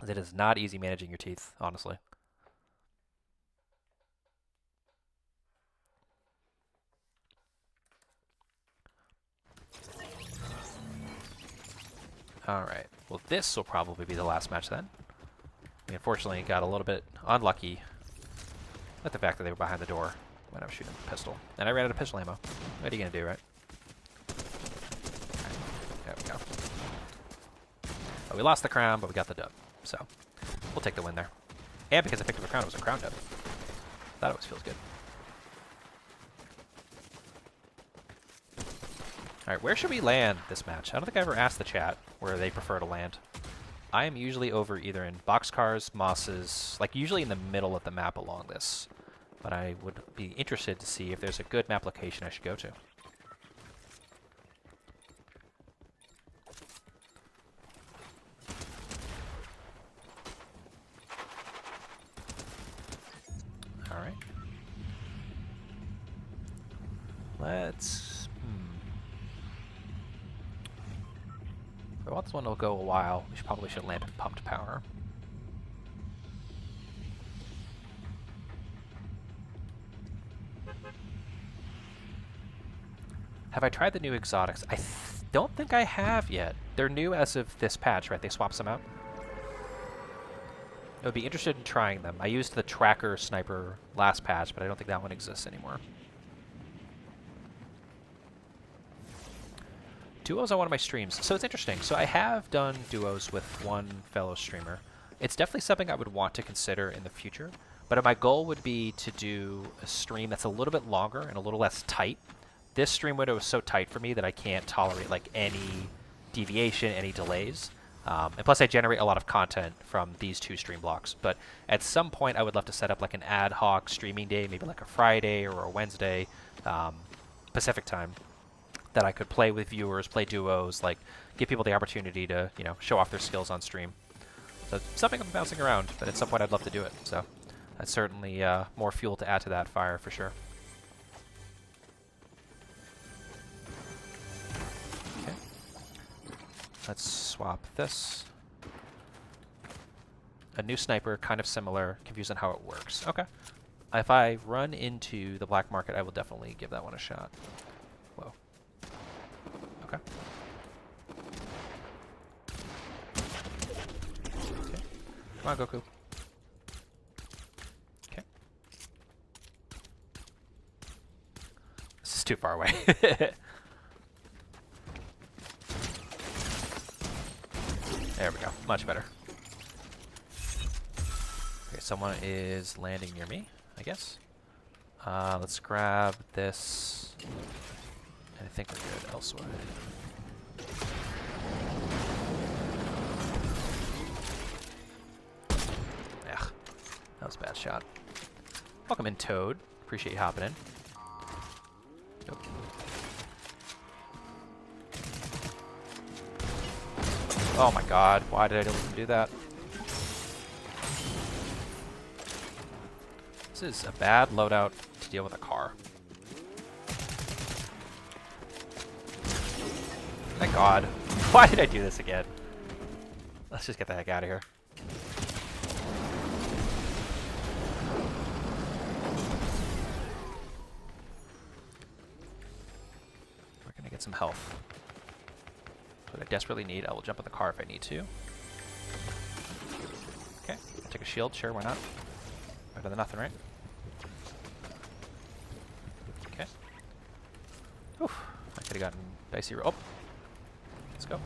It is not easy managing your teeth, honestly. Alright, well this will probably be the last match then. We unfortunately got a little bit unlucky with the fact that they were behind the door when I was shooting a pistol. And I ran out of pistol ammo. What are you going to do, right? Right, there we go. Well, we lost the crown, but we got the dub. So, we'll take the win there. And because I picked up a crown, it was a crown dub. That always feels good. Alright, where should we land this match? I don't think I ever asked the chat where they prefer to land. I am usually over either in boxcars, mosses, like usually in the middle of the map along this. But I would be interested to see if there's a good map location I should go to. Alright. Let's... If I want this one to go a while, we probably should land in pumped power. Have I tried the new exotics? I don't think I have yet. They're new as of this patch, right? They swapped some out. I would be interested in trying them. I used the tracker sniper last patch, but I don't think that one exists anymore. Duos on one of my streams. So it's interesting. So I have done duos with one fellow streamer. It's definitely something I would want to consider in the future. But my goal would be to do a stream that's a little bit longer and a little less tight. This stream window is so tight for me that I can't tolerate like any deviation, any delays. And plus I generate a lot of content from these 2 stream blocks. But at some point I would love to set up like an ad hoc streaming day, maybe like a Friday or a Wednesday Pacific time, that I could play with viewers, play duos, like give people the opportunity to, you know, show off their skills on stream. So it's something I'm bouncing around, but at some point I'd love to do it. So that's certainly more fuel to add to that fire for sure. Okay. Let's swap this. A new sniper, kind of similar, confused on how it works. Okay. If I run into the black market, I will definitely give that one a shot. Whoa. Okay. Okay. Come on, Goku. Okay. This is too far away. There we go. Much better. Okay, someone is landing near me, I guess. Let's grab this. I think we're good elsewhere. Ugh, that was a bad shot. Welcome in, Toad. Appreciate you hopping in. Nope. Oh my god, why did I even do that? This is a bad loadout to deal with a car. Thank god. Why did I do this again? Let's just get the heck out of here. We're gonna get some health. What I desperately need. I will jump in the car if I need to. Okay, I'll take a shield. Sure, why not? Better than nothing, right? Okay. Oof. I could have gotten dicey. Oh. Let's go.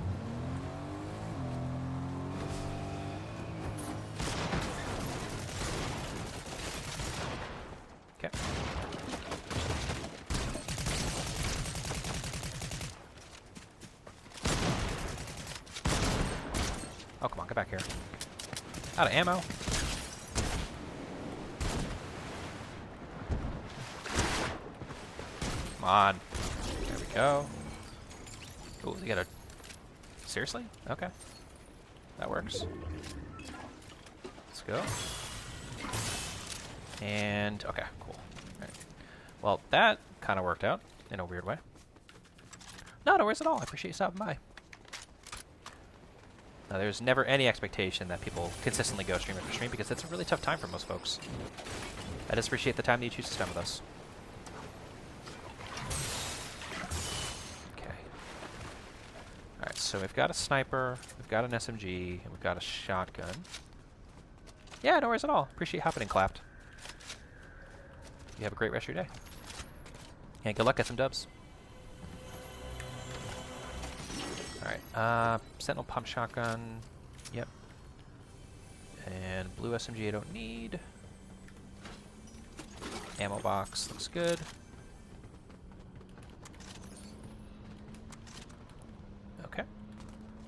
Okay. Oh, come on, get back here. Out of ammo. Come on. There we go. Oh, you got a... Seriously? Okay. That works. Let's go. And, okay, cool. All right. Well, that kind of worked out in a weird way. No worries at all. I appreciate you stopping by. Now, there's never any expectation that people consistently go stream after stream because it's a really tough time for most folks. I just appreciate the time that you choose to spend with us. Okay. Alright, so we've got a sniper, we've got an SMG, and we've got a shotgun. Yeah, no worries at all. Appreciate you hopping in, Clapped. You have a great rest of your day. And good luck, get some dubs. Alright, Sentinel pump shotgun. Yep. And blue SMG I don't need. Ammo box looks good. Okay.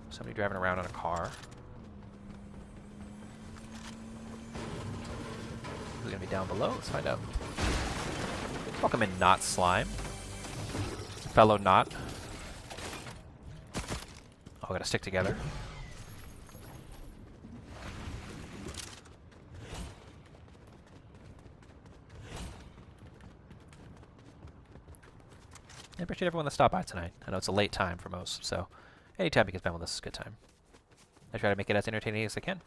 Somebody driving around in a car. Who's gonna be down below? Let's find out. Welcome in, Not Slime. Fellow Not. Oh, we gotta stick together. I appreciate everyone that stopped by tonight. I know it's a late time for most, so Anytime you can spend with us is a good time. I try to make it as entertaining as I can.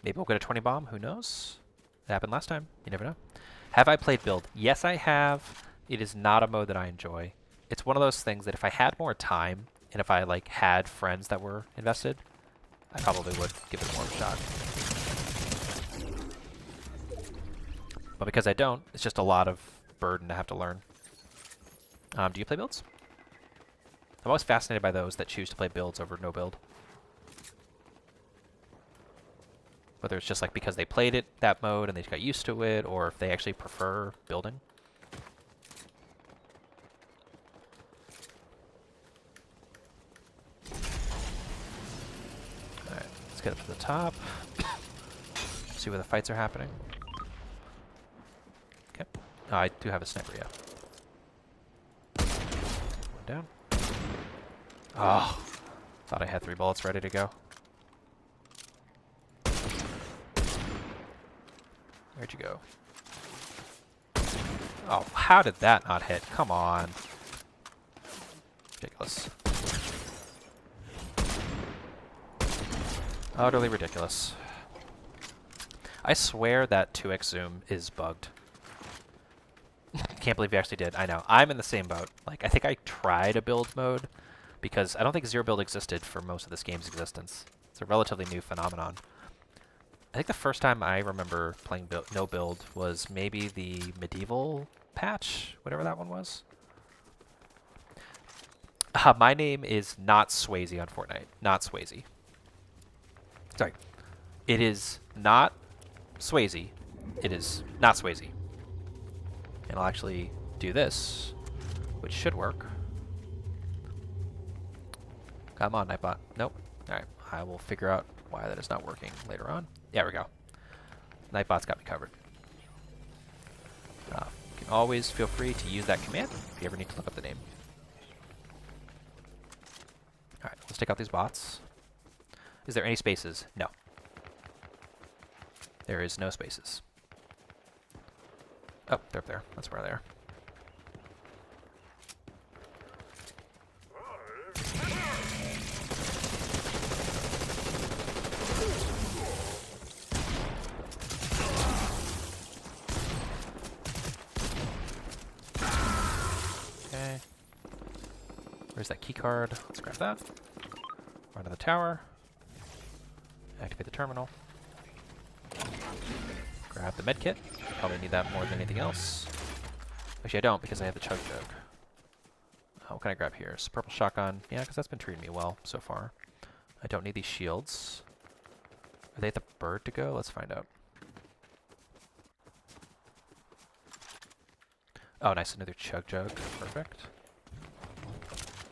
Maybe we'll get a 20 bomb. Who knows? It happened last time. You never know. Have I played build? Yes, I have. It is not a mode that I enjoy. It's one of those things that if I had more time and if I like had friends that were invested, I probably would give it more of a shot. But because I don't, it's just a lot of burden to have to learn. Do you play builds? I'm always fascinated by those that choose to play builds over no build. Whether it's just like because they played it, that mode, and they got used to it, or if they actually prefer building. Alright, let's get up to the top. See where the fights are happening. Okay. Oh, I do have a sniper, yeah. One down. Oh, thought I had 3 bullets ready to go. Where'd you go? Oh, how did that not hit? Come on. Ridiculous. Utterly ridiculous. I swear that 2x zoom is bugged. Can't believe you actually did. I know. I'm in the same boat. Like, I think I tried a build mode because I don't think zero build existed for most of this game's existence. It's a relatively new phenomenon. I think the first time I remember playing no build was maybe the medieval patch, whatever that one was. My name is not Swayze on Fortnite. Not Swayze. Sorry. It is not Swayze. It is not Swayze. And I'll actually do this, which should work. Come on, Nightbot. Nope. Alright, I will figure out why that is not working later on. There we go. Nightbot's got me covered. You can always feel free to use that command if you ever need to look up the name. Alright, let's take out these bots. Is there any spaces? No. There is no spaces. Oh, they're up there. That's where they are. Okay. Where's that key card? Let's grab that. Run to the tower. Activate the terminal. Grab the med kit. Probably need that more than anything else. Actually, I don't because I have the chug jug. What can I grab here? It's purple shotgun. Yeah, because that's been treating me well so far. I don't need these shields. Are they at the bird to go? Let's find out. Oh, nice. Another chug jug. Perfect.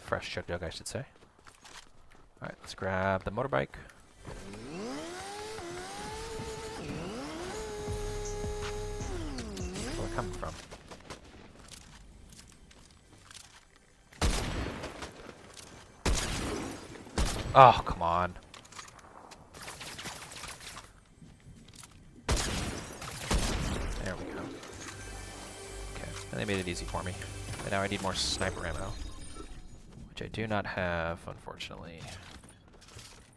Fresh chug jug, I should say. Alright, let's grab the motorbike. Where are they coming from? Oh, come on. There we go. Okay, and they made it easy for me. But now I need more sniper ammo, which I do not have, unfortunately.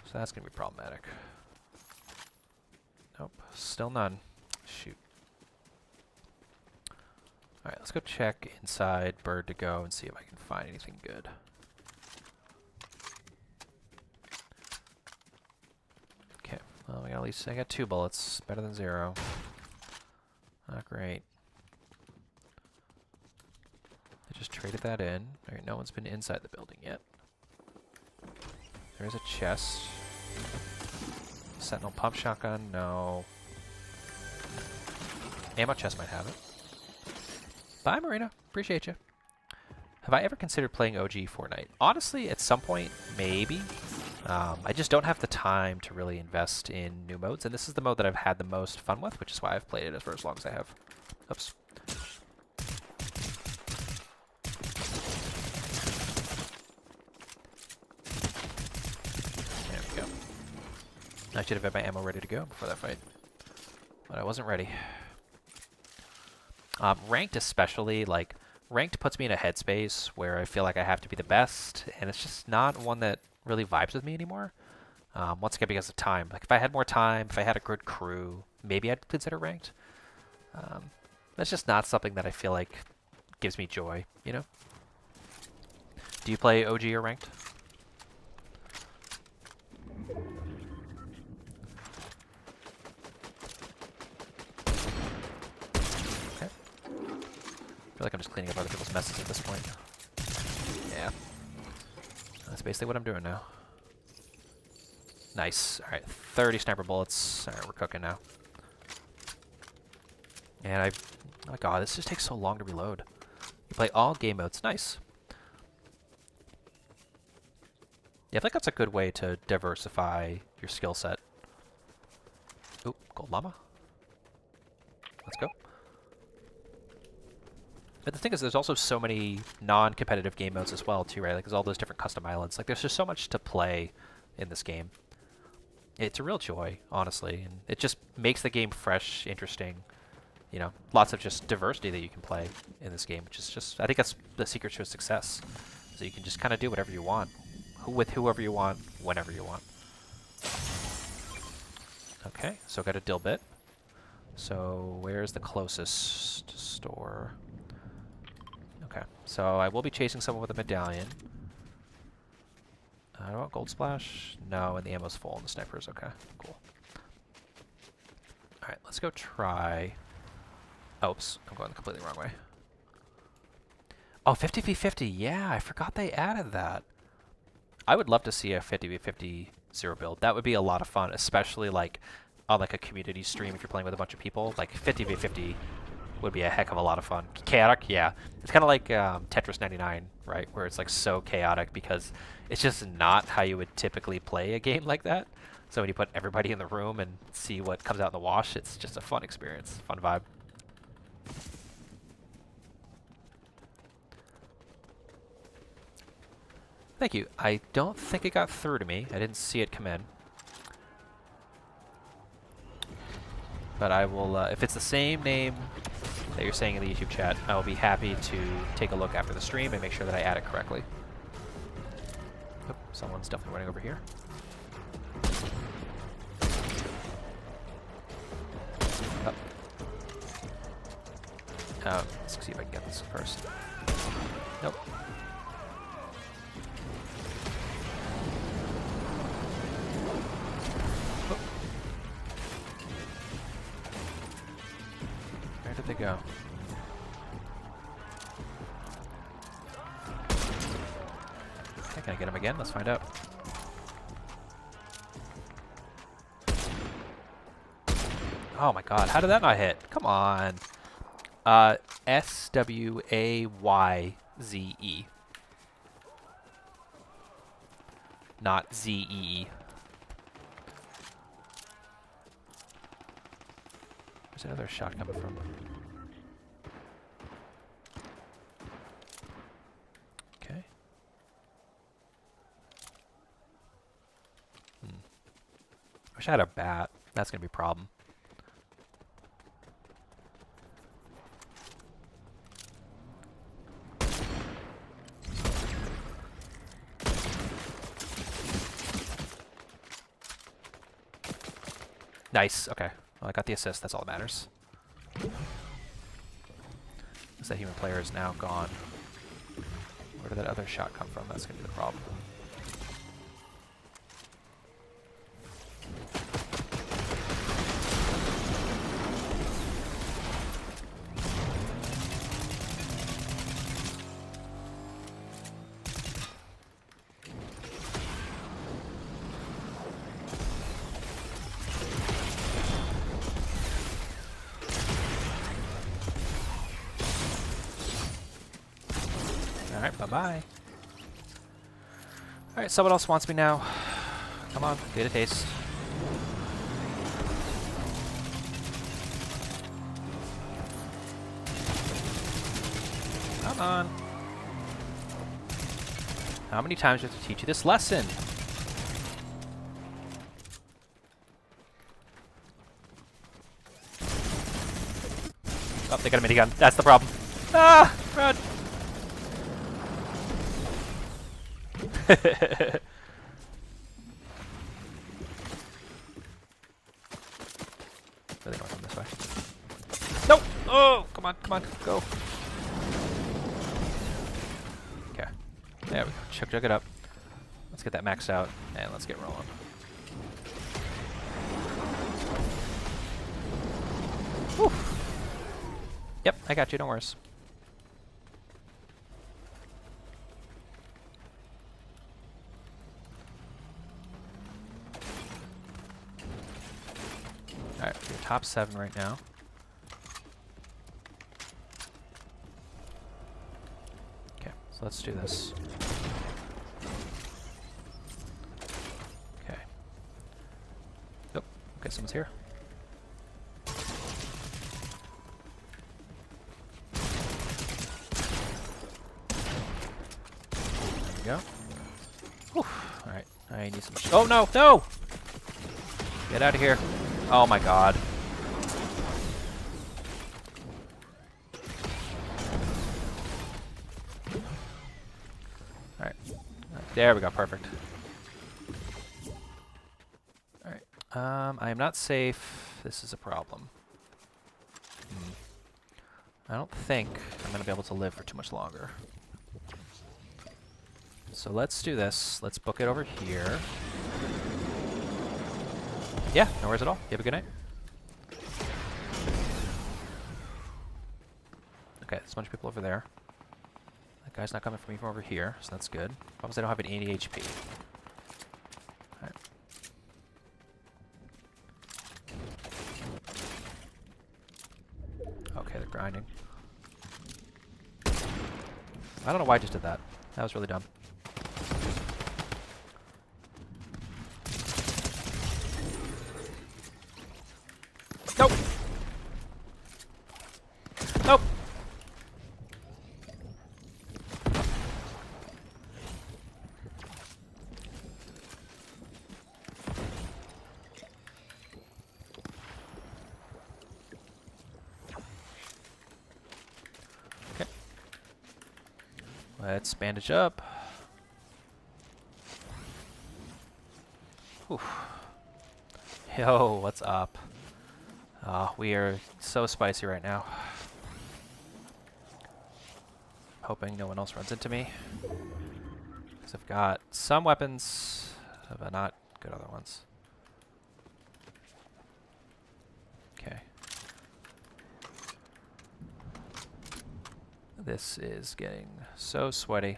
So that's going to be problematic. Nope, still none. Shoot. Alright, let's go check inside bird to go and see if I can find anything good. Okay, well, I got at least, I got 2 bullets. Better than 0. Not great. I just traded that in. Alright, no one's been inside the building yet. There's a chest. Sentinel pump shotgun, no. Ammo chest might have it. Bye, Marina. Appreciate you. Have I ever considered playing OG Fortnite? Honestly, at some point, maybe. I just don't have the time to really invest in new modes, and this is the mode that I've had the most fun with, which is why I've played it for as long as I have. Oops. There we go. I should have had my ammo ready to go before that fight, but I wasn't ready. Ranked especially, like, ranked puts me in a headspace where I feel like I have to be the best, and it's just not one that really vibes with me anymore. Once again, because of time. Like if I had more time, if I had a good crew, maybe I'd consider ranked. That's just not something that I feel like gives me joy, you know? Do you play OG or ranked? Okay. I feel like I'm just cleaning up other people's messes at this point. Yeah. That's basically what I'm doing now. Nice. Alright, 30 sniper bullets. Alright, we're cooking now. And oh my god, this just takes so long to reload. You play all game modes. Nice. Yeah, I think that's a good way to diversify your skill set. Oop, gold llama. Let's go. But the thing is, there's also so many non-competitive game modes as well, too, right? Like, there's all those different custom islands. Like, there's just so much to play in this game. It's a real joy, honestly, and it just makes the game fresh, interesting. You know, lots of just diversity that you can play in this game, which is just, I think that's the secret to success. So you can just kind of do whatever you want, with whoever you want, whenever you want. Okay, so got a dill bit. So where's the closest store? Okay, so I will be chasing someone with a medallion. I don't want gold splash. No, and the ammo's full and the sniper's okay. Cool. Alright, let's go try... Oops, I'm going the completely wrong way. Oh, 50v50. Yeah, I forgot they added that. I would love to see a 50v50 zero build. That would be a lot of fun, especially like on like a community stream if you're playing with a bunch of people. Like 50v50 would be a heck of a lot of fun. Chaotic, yeah. It's kind of like Tetris 99, right? Where it's like so chaotic because it's just not how you would typically play a game like that. So when you put everybody in the room and see what comes out in the wash, it's just a fun experience, fun vibe. Thank you. I don't think it got through to me. I didn't see it come in. But I will, if it's the same name that you're saying in the YouTube chat, I will be happy to take a look after the stream and make sure that I add it correctly. Oh, someone's definitely running over here. Oh, let's see if I can get this first. Nope. Where did they go? Okay, can I get him again? Let's find out. Oh my god, how did that not hit? Come on. S-W-A-Y-Z-E. Not Z-E-E. Where's another shot coming from? Okay. Wish I had a bat. That's gonna be a problem. Nice. Okay. Well, I got the assist. That's all that matters. That human player is now gone. Where did that other shot come from? That's going to be the problem. Alright, bye-bye. Alright, someone else wants me now. Come on, get a taste. Come on. How many times do I have to teach you this lesson? Oh, they got a minigun. That's the problem. Ah! Run! Really don't come this way. Nope! Oh, come on, go. Okay, there we go. Chug it up. Let's get that maxed out, and let's get rolling. Whew. Yep, I got you, no worries. Alright, we're top 7 right now. Okay, so let's do this. Okay. Oh, okay, someone's here. There we go. Whew. Alright, I need some oh no, no! Get out of here. Oh my god. Alright. There we go, perfect. Alright. I am not safe. This is a problem. I don't think I'm going to be able to live for too much longer. So let's do this. Let's book it over here. Yeah, no worries at all. You have a good night. Okay, there's a bunch of people over there. That guy's not coming for me from over here, so that's good. Problem is I don't have any HP. Alright. Okay, they're grinding. I don't know why I just did that. That was really dumb. Nope. Nope. Okay. Let's bandage up. Whew. Yo, what's up? We are so spicy right now. Hoping no one else runs into me. Because I've got some weapons, but not good other ones. Okay. This is getting so sweaty.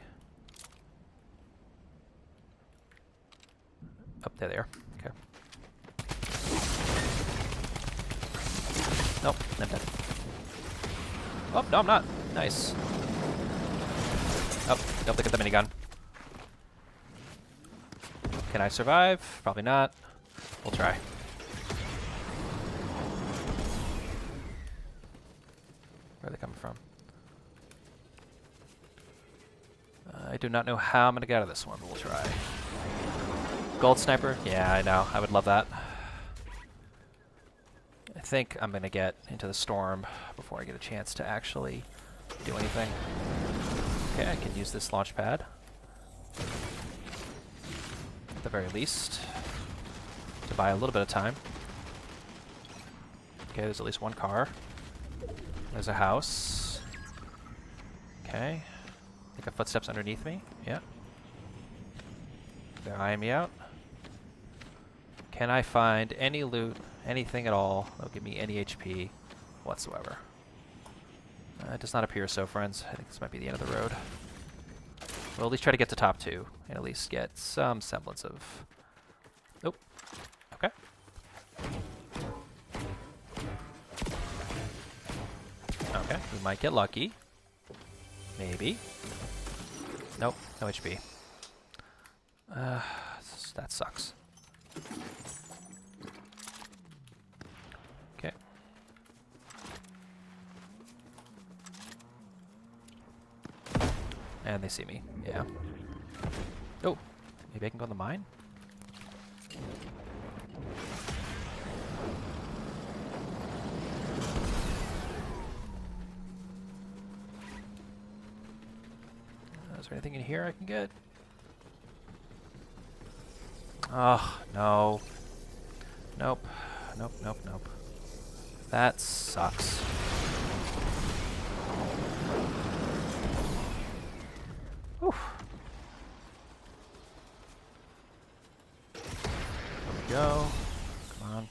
Oh, there they are. Okay. Nope, I'm dead. Oh, no, I'm not. Nice. Oh, don't look at the minigun. Can I survive? Probably not. We'll try. Where are they coming from? I do not know how I'm going to get out of this one, but we'll try. Gold sniper? Yeah, I know. I would love that. I think I'm going to get into the storm before I get a chance to actually do anything. Okay, I can use this launch pad. At the very least. To buy a little bit of time. Okay, there's at least one car. There's a house. Okay. I think I have footsteps underneath me. Yeah. They're eyeing me out. Can I find any loot, anything at all that'll give me any HP whatsoever? It does not appear so, friends. I think this might be the end of the road. We'll at least try to get to top 2 and at least get some semblance of... Oh. Okay. Okay, we might get lucky. Maybe. Nope, no HP. That sucks. Okay. And they see me. Yeah. Oh, maybe I can go in the mine? Is there anything in here I can get? Oh, no. Nope. Nope, nope, nope. That sucks. Whew. There we go. Come on.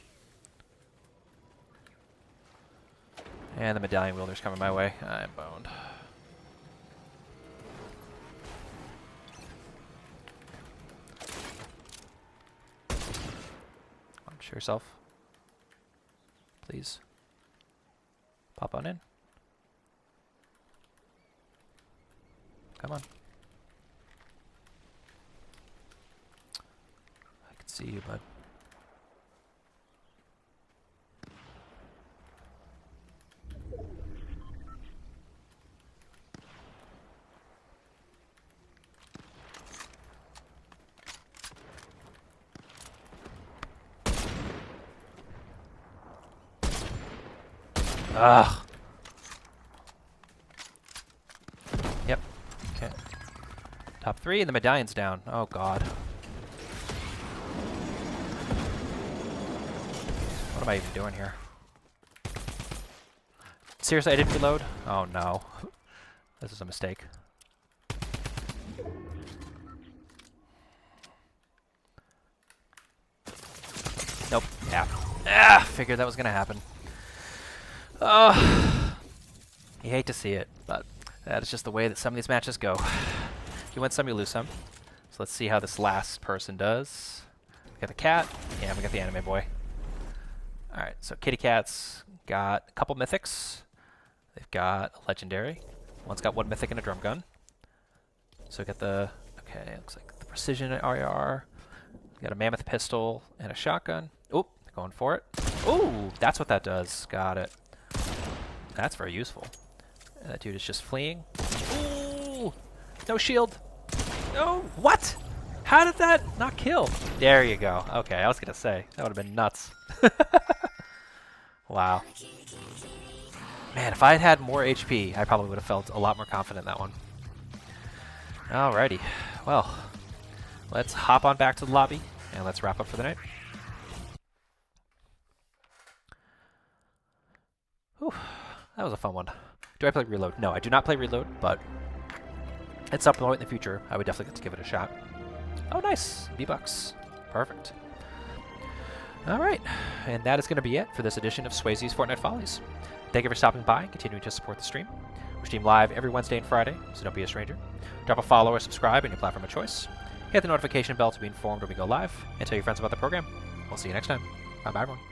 And the medallion wielder's coming my way. I'm boned. Show yourself. Please. Pop on in. Come on. I can see you, bud. Ugh. Yep. Okay. Top 3 and the medallion's down. Oh god. What am I even doing here? Seriously, I didn't reload? Oh no. This is a mistake. Nope. Yeah. Ah, figured that was gonna happen. Oh, you hate to see it, but that is just the way that some of these matches go. You win some, you lose some. So let's see how this last person does. We got the cat, and we got the anime boy. Alright, so kitty cats got a couple mythics. They've got a legendary. One's got 1 mythic and a drum gun. So we got the, okay, looks like the precision RAR. We got a mammoth pistol and a shotgun. Oop, going for it. Ooh, that's what that does. Got it. That's very useful. And that dude is just fleeing. Ooh! No shield! No! What? How did that not kill? There you go. Okay, I was gonna say. That would have been nuts. Wow. Man, if I had had more HP, I probably would have felt a lot more confident in that one. Alrighty. Well, let's hop on back to the lobby, and let's wrap up for the night. Whew. That was a fun one. Do I play Reload? No, I do not play Reload, but at some point in the future, I would definitely get to give it a shot. Oh, nice. V-Bucks. Perfect. All right. And that is going to be it for this edition of Swayze's Fortnite Follies. Thank you for stopping by and continuing to support the stream. We stream live every Wednesday and Friday, so don't be a stranger. Drop a follow or subscribe on your platform of choice. Hit the notification bell to be informed when we go live, and tell your friends about the program. We'll see you next time. Bye-bye, everyone.